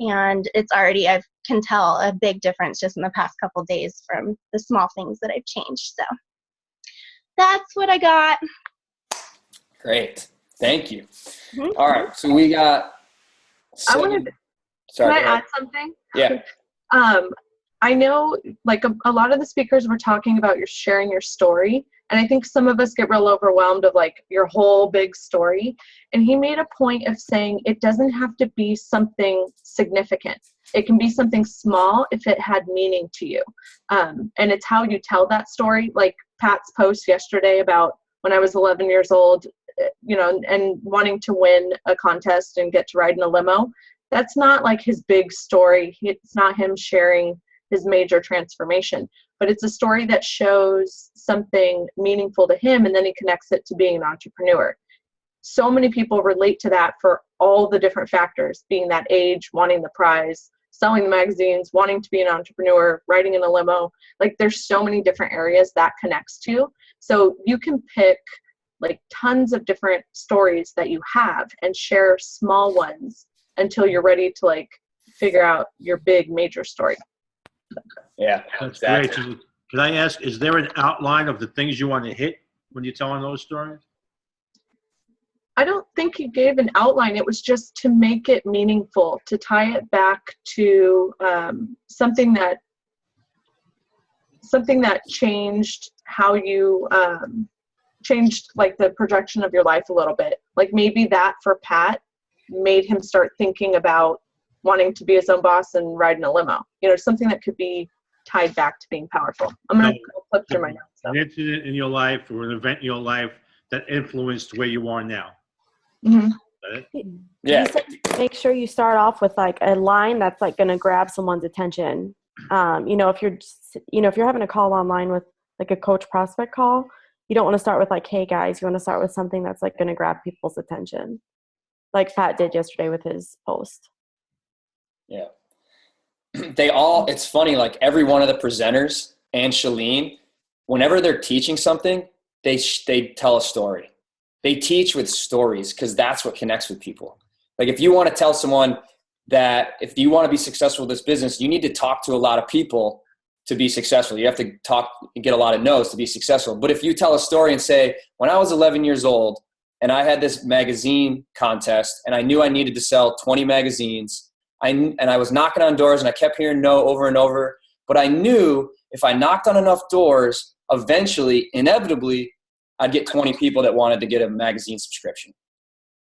And it's already, I can tell a big difference just in the past couple of days from the small things that I've changed. So that's what I got. Great. Thank you. Mm-hmm. All right. So we got Can I add something? Yeah. I know like a lot of the speakers were talking about sharing your story. And I think some of us get real overwhelmed of like your whole big story. And he made a point of saying it doesn't have to be something significant. It can be something small if it had meaning to you. And it's how you tell that story. Like Pat's post yesterday about when I was 11 years old, and wanting to win a contest and get to ride in a limo. That's not like his big story. It's not him sharing his major transformation, but it's a story that shows something meaningful to him, and then he connects it to being an entrepreneur. So many people relate to that for all the different factors, being that age, wanting the prize, selling the magazines, wanting to be an entrepreneur, riding in a limo. Like there's so many different areas that connects to. So you can pick like tons of different stories that you have and share small ones until you're ready to like figure out your big major story. Yeah, That's exactly. great. So, can I ask, is there an outline of the things you want to hit when you're telling those stories? I don't think he gave an outline. It was just to make it meaningful, to tie it back to something that changed how you changed like the projection of your life a little bit. Like maybe that for Pat made him start thinking about wanting to be his own boss and ride in a limo. You know, something that could be tied back to being powerful. I'm going to flip through my notes. An incident in your life or an event in your life that influenced where you are now. Mm-hmm. Yeah. You said make sure you start off with like a line that's like going to grab someone's attention. You know, if you're having a call online with like a coach prospect call, you don't want to start with like, hey guys, you want to start with something that's like going to grab people's attention. Like Pat did yesterday with his post. Yeah. It's funny, like every one of the presenters and Chalene, whenever they're teaching something, they tell a story. They teach with stories because that's what connects with people. Like if you want to tell someone that if you want to be successful with this business, you need to talk to a lot of people to be successful. You have to talk and get a lot of no's to be successful. But if you tell a story and say, when I was 11 years old and I had this magazine contest and I knew I needed to sell 20 magazines, and I was knocking on doors and I kept hearing no over and over, but I knew if I knocked on enough doors, eventually, inevitably, I'd get 20 people that wanted to get a magazine subscription.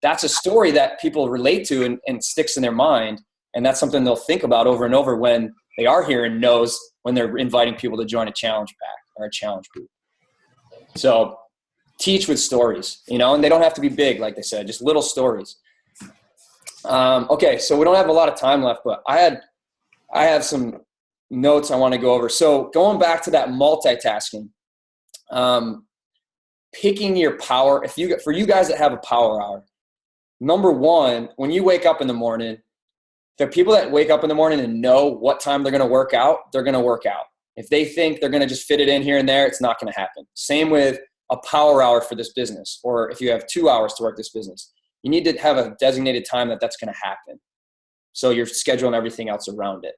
That's a story that people relate to and sticks in their mind. And that's something they'll think about over and over when they are hearing no's, when they're inviting people to join a challenge pack or a challenge group. So teach with stories, you know, and they don't have to be big, like they said, just little stories. Okay, so we don't have a lot of time left, but I have some notes I want to go over. So going back to that multitasking, picking your power. For you guys that have a power hour, number one, when you wake up in the morning, the people that wake up in the morning and know what time they're going to work out, they're going to work out. If they think they're going to just fit it in here and there, it's not going to happen. Same with a power hour for this business, or if you have 2 hours to work this business, you need to have a designated time that's going to happen. So you're scheduling everything else around it.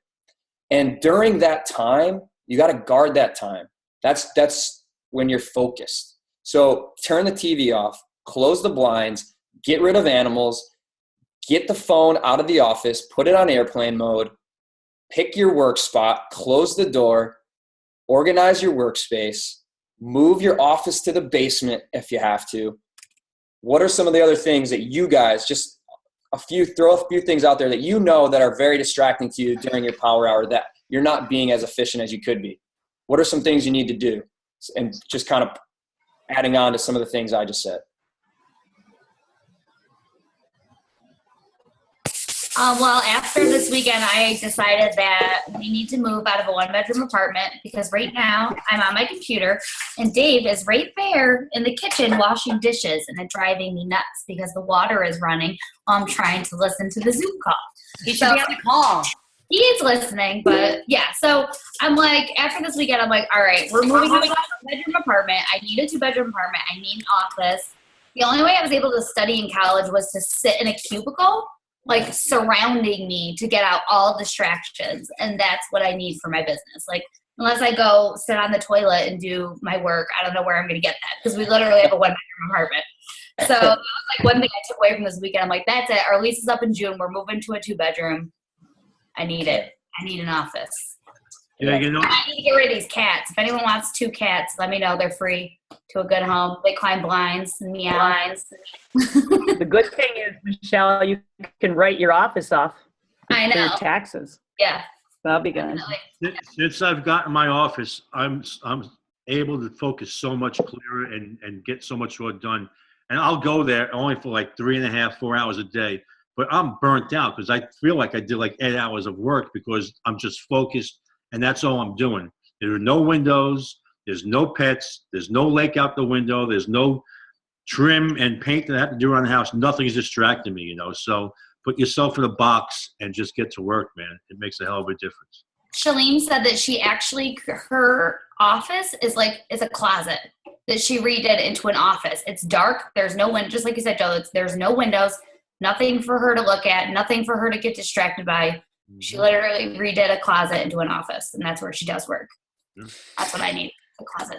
And during that time, you got to guard that time. That's when you're focused. So turn the TV off, close the blinds, get rid of animals, get the phone out of the office, put it on airplane mode, pick your work spot, close the door, organize your workspace, move your office to the basement if you have to. What are some of the other things that you guys, just throw a few things out there that you know that are very distracting to you during your power hour that you're not being as efficient as you could be? What are some things you need to do? And just kind of adding on to some of the things I just said. Well, after this weekend, I decided that we need to move out of a one-bedroom apartment because right now I'm on my computer and Dave is right there in the kitchen washing dishes, and it's driving me nuts because the water is running while I'm trying to listen to the Zoom call. You should be on the call. He is listening, but yeah. So I'm like, after this weekend, I'm like, all right, we're moving to a one-bedroom apartment. I need a two-bedroom apartment. I need an office. The only way I was able to study in college was to sit in a cubicle, like surrounding me to get out all distractions. And that's what I need for my business. Like, unless I go sit on the toilet and do my work, I don't know where I'm going to get that because we literally have a one-bedroom apartment. So that was like one thing I took away from this weekend. I'm like, that's it. Our lease is up in June. We're moving to a two-bedroom. I need it. I need an office. Yeah, you know. I need to get rid of these cats. If anyone wants 2 cats, let me know. They're free to a good home. They climb blinds and meow. The good thing is, Michelle, you can write your office off I for your know. taxes. Yeah. That'll be good. Since I've gotten my office, I'm able to focus so much clearer and get so much more done. And I'll go there only for like 3.5, 4 hours a day. But I'm burnt out because I feel like I did like 8 hours of work because I'm just focused and that's all I'm doing. There are no windows. There's no pets. There's no lake out the window. There's no trim and paint that I have to do around the house. Nothing's distracting me, you know. So put yourself in a box and just get to work, man. It makes a hell of a difference. Chalene said that she actually, her office is a closet that she redid into an office. It's dark. There's no window. Just like you said, Joe, there's no windows, nothing for her to look at, nothing for her to get distracted by. She literally redid a closet into an office, and that's where she does work. That's what I need, a closet.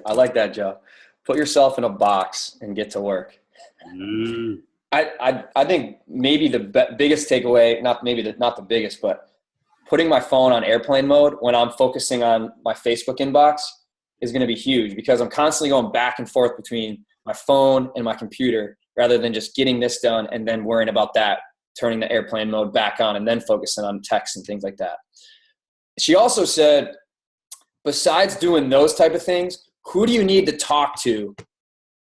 I like that, Joe. Put yourself in a box and get to work. I think maybe the biggest takeaway, not the biggest, but putting my phone on airplane mode when I'm focusing on my Facebook inbox is going to be huge, because I'm constantly going back and forth between my phone and my computer, rather than just getting this done and then worrying about that, turning the airplane mode back on and then focusing on text and things like that. She also said, besides doing those type of things, who do you need to talk to?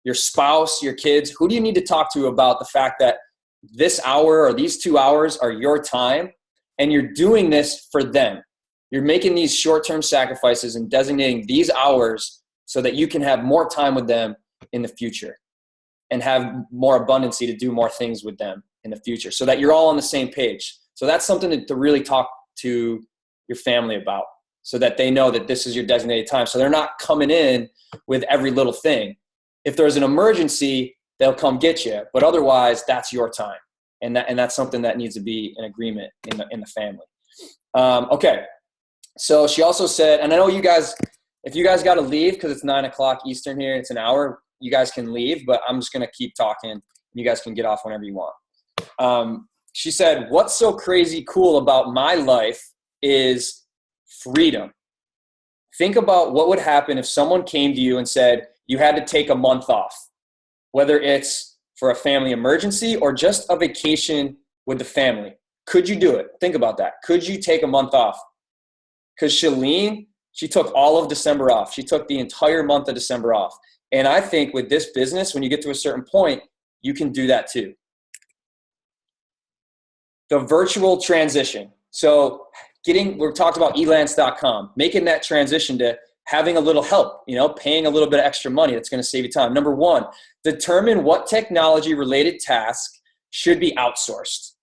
Your spouse, your kids, who do you need to talk to about the fact that this hour or these 2 hours are your time and you're doing this for them? You're making these short-term sacrifices and designating these hours so that you can have more time with them in the future and have more abundancy to do more things with them in the future, so that you're all on the same page. So that's something to really talk to your family about, so that they know that this is your designated time. So they're not coming in with every little thing. If there's an emergency, they'll come get you, but otherwise that's your time. And that's something that needs to be an agreement in the family. Okay. So she also said, and I know you guys, if you guys got to leave because it's 9:00 Eastern here, it's an hour, you guys can leave, but I'm just going to keep talking. You guys can get off whenever you want. She said, what's so crazy cool about my life is freedom. Think about what would happen if someone came to you and said you had to take a month off, whether it's for a family emergency or just a vacation with the family. Could you do it? Think about that. Could you take a month off? Because Chalene, she took all of December off. She took the entire month of December off. And I think with this business, when you get to a certain point, you can do that too. The virtual transition. So we're talked about elance.com, making that transition to having a little help, paying a little bit of extra money. That's going to save you time. Number one, determine what technology related tasks should be outsourced.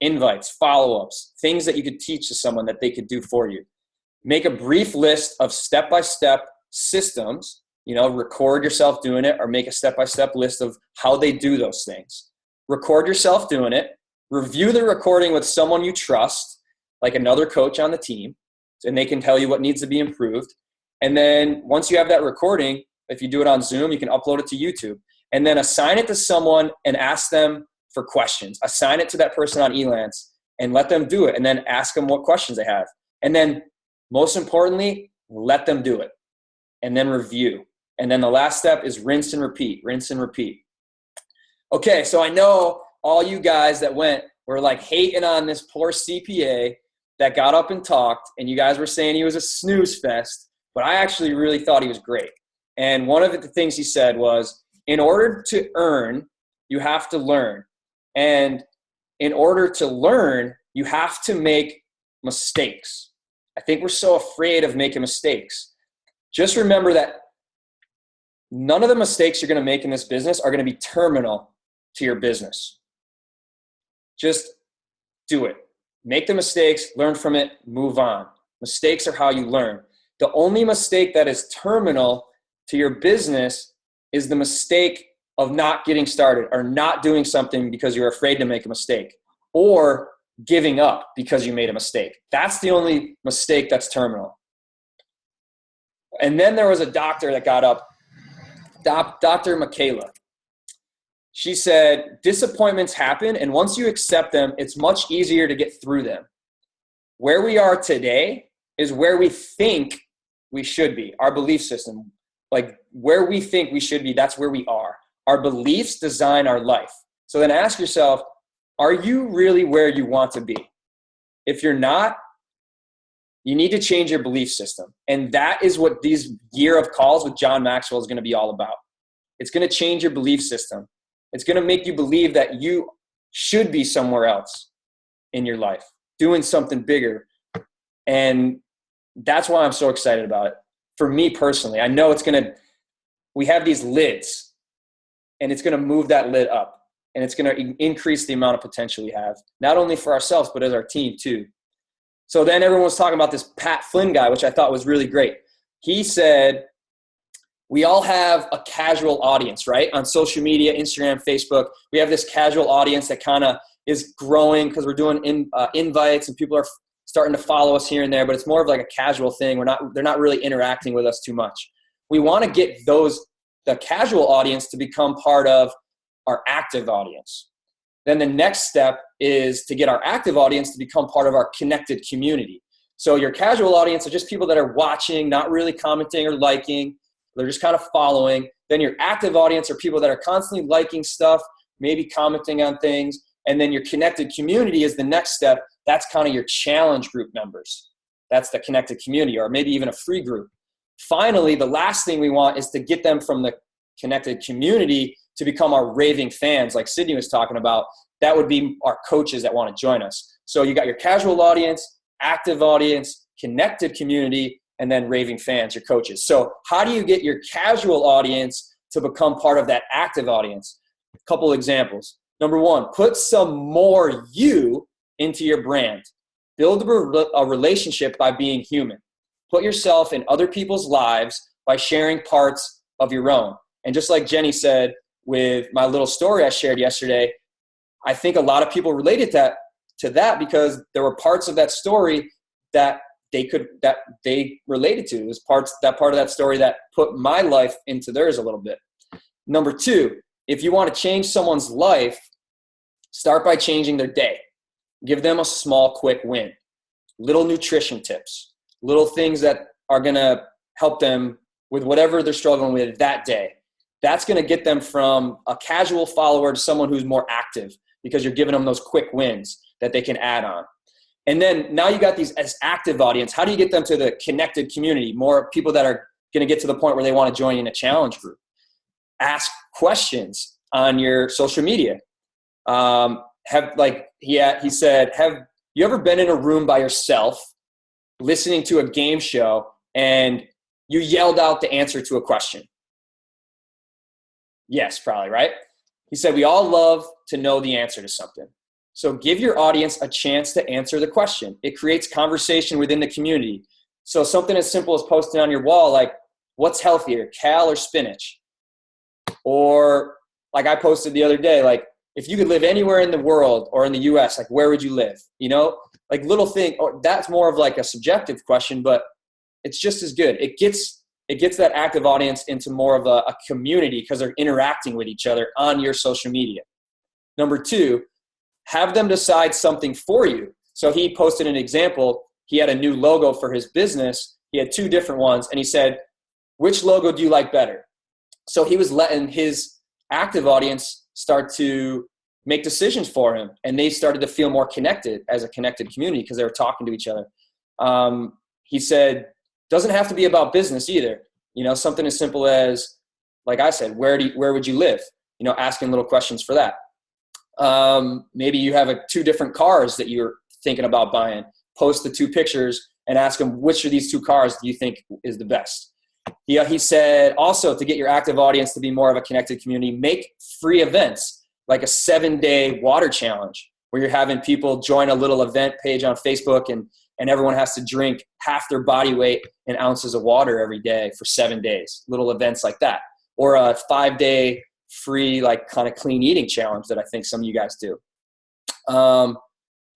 Invites, follow-ups, things that you could teach to someone that they could do for you. Make a brief list of step-by-step systems, record yourself doing it, or make a step-by-step list of how they do those things. Record yourself doing it. Review the recording with someone you trust, like another coach on the team, and they can tell you what needs to be improved. And then once you have that recording, if you do it on Zoom, you can upload it to YouTube. And then assign it to someone and ask them for questions. Assign it to that person on Elance and let them do it. And then ask them what questions they have. And then most importantly, let them do it. And then review. And then the last step is rinse and repeat, rinse and repeat. Okay, so I know all you guys that were like hating on this poor CPA that got up and talked, and you guys were saying he was a snooze fest, but I actually really thought he was great. And one of the things he said was, in order to earn, you have to learn. And in order to learn, you have to make mistakes. I think we're so afraid of making mistakes. Just remember that none of the mistakes you're going to make in this business are going to be terminal to your business. Just do it. Make the mistakes, learn from it, move on. Mistakes are how you learn. The only mistake that is terminal to your business is the mistake of not getting started or not doing something because you're afraid to make a mistake, or giving up because you made a mistake. That's the only mistake that's terminal. And then there was a doctor that got up, Dr. Michaela. She said, disappointments happen, and once you accept them, it's much easier to get through them. Where we are today is where we think we should be, our belief system. Like where we think we should be, that's where we are. Our beliefs design our life. So then ask yourself, are you really where you want to be? If you're not, you need to change your belief system. And that is what these year of calls with John Maxwell is going to be all about. It's going to change your belief system. It's going to make you believe that you should be somewhere else in your life, doing something bigger. And that's why I'm so excited about it. For me personally, I know we have these lids, and it's going to move that lid up, and it's going to increase the amount of potential we have, not only for ourselves, but as our team too. So then everyone was talking about this Pat Flynn guy, which I thought was really great. He said, we all have a casual audience, right? On social media, Instagram, Facebook, we have this casual audience that kind of is growing because we're doing invites and people are starting to follow us here and there, but it's more of like a casual thing. They're not really interacting with us too much. We want to get the casual audience to become part of our active audience. Then the next step is to get our active audience to become part of our connected community. So your casual audience are just people that are watching, not really commenting or liking. They're just kind of following. Then your active audience are people that are constantly liking stuff, maybe commenting on things. And then your connected community is the next step. That's kind of your challenge group members. That's the connected community, or maybe even a free group. Finally, the last thing we want is to get them from the connected community to become our raving fans, like Sydney was talking about. That would be our coaches that want to join us. So you got your casual audience, active audience, connected community, and then raving fans, your coaches. So how do you get your casual audience to become part of that active audience? A couple examples. Number one, put some more you into your brand. Build a relationship by being human. Put yourself in other people's lives by sharing parts of your own. And just like Jenny said with my little story I shared yesterday, I think a lot of people related to that because there were parts of that story that they related to. It was part of that story that put my life into theirs a little bit. Number two, if you want to change someone's life, start by changing their day. Give them a small, quick win. Little nutrition tips, little things that are going to help them with whatever they're struggling with that day. That's going to get them from a casual follower to someone who's more active because you're giving them those quick wins that they can add on. And then now you got these as active audience. How do you get them to the connected community? More people that are going to get to the point where they want to join in a challenge group. Ask questions on your social media. He said, have you ever been in a room by yourself listening to a game show and you yelled out the answer to a question? Yes, probably, right? He said, we all love to know the answer to something. So give your audience a chance to answer the question. It creates conversation within the community. So something as simple as posting on your wall, like, what's healthier, kale or spinach? Or like I posted the other day, like, if you could live anywhere in the world or in the US, like, where would you live? You know, like little thing, or that's more of like a subjective question, but it's just as good. It gets that active audience into more of a community because they're interacting with each other on your social media. Number two, have them decide something for you. So he posted an example. He had a new logo for his business. He had two different ones. And he said, which logo do you like better? So he was letting his active audience start to make decisions for him. And they started to feel more connected as a connected community because they were talking to each other. He said, doesn't have to be about business either. You know, something as simple as, like I said, where would you live? You know, asking little questions for that. Maybe you have two different cars that you're thinking about buying. Post the two pictures and ask them, which of these two cars do you think is the best? He said also, to get your active audience to be more of a connected community, make free events like a 7-day water challenge where you're having people join a little event page on Facebook and everyone has to drink half their body weight in ounces of water every day for 7 days. Little events like that. Or a 5-day free, like, kind of clean eating challenge that I think some of you guys do.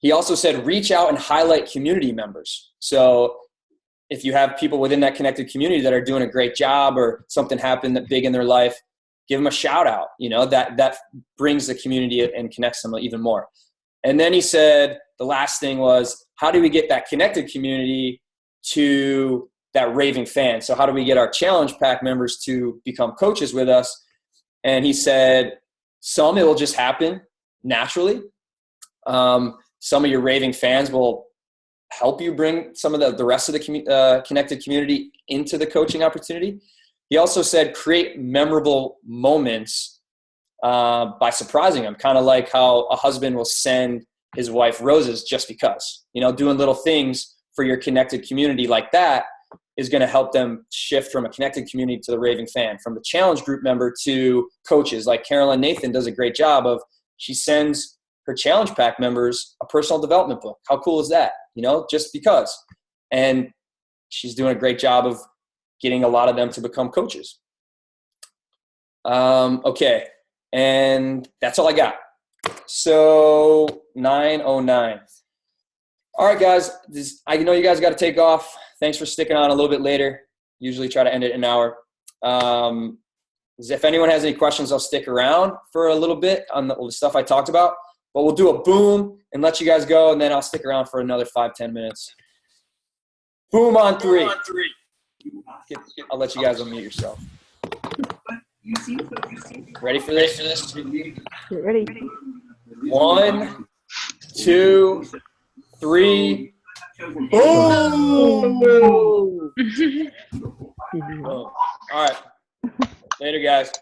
He also said, reach out and highlight community members. So if you have people within that connected community that are doing a great job or something happened that big in their life, give them a shout out. You know, that brings the community and connects them even more. And then he said, the last thing was, how do we get that connected community to that raving fan? So how do we get our challenge pack members to become coaches with us? And he said, it will just happen naturally. Some of your raving fans will help you bring some of the rest of the connected community into the coaching opportunity. He also said, create memorable moments by surprising them, kind of like how a husband will send his wife roses just because. You know, doing little things for your connected community like that is going to help them shift from a connected community to the raving fan, from the challenge group member to coaches. Like Carolyn Nathan does a great job of, she sends her challenge pack members a personal development book. How cool is that? You know, just because. And she's doing a great job of getting a lot of them to become coaches. Okay. And that's all I got. So 9:09. All right, guys. I know you guys got to take off. Thanks for sticking on a little bit later. Usually try to end it in an hour. If anyone has any questions, I'll stick around for a little bit on the stuff I talked about. But we'll do a boom and let you guys go, and then I'll stick around for another 5-10 minutes. Boom on 3. I'll let you guys unmute yourself. Ready for this? Get ready. 1, 2, 3. Boom! Boom. All right. Later, guys.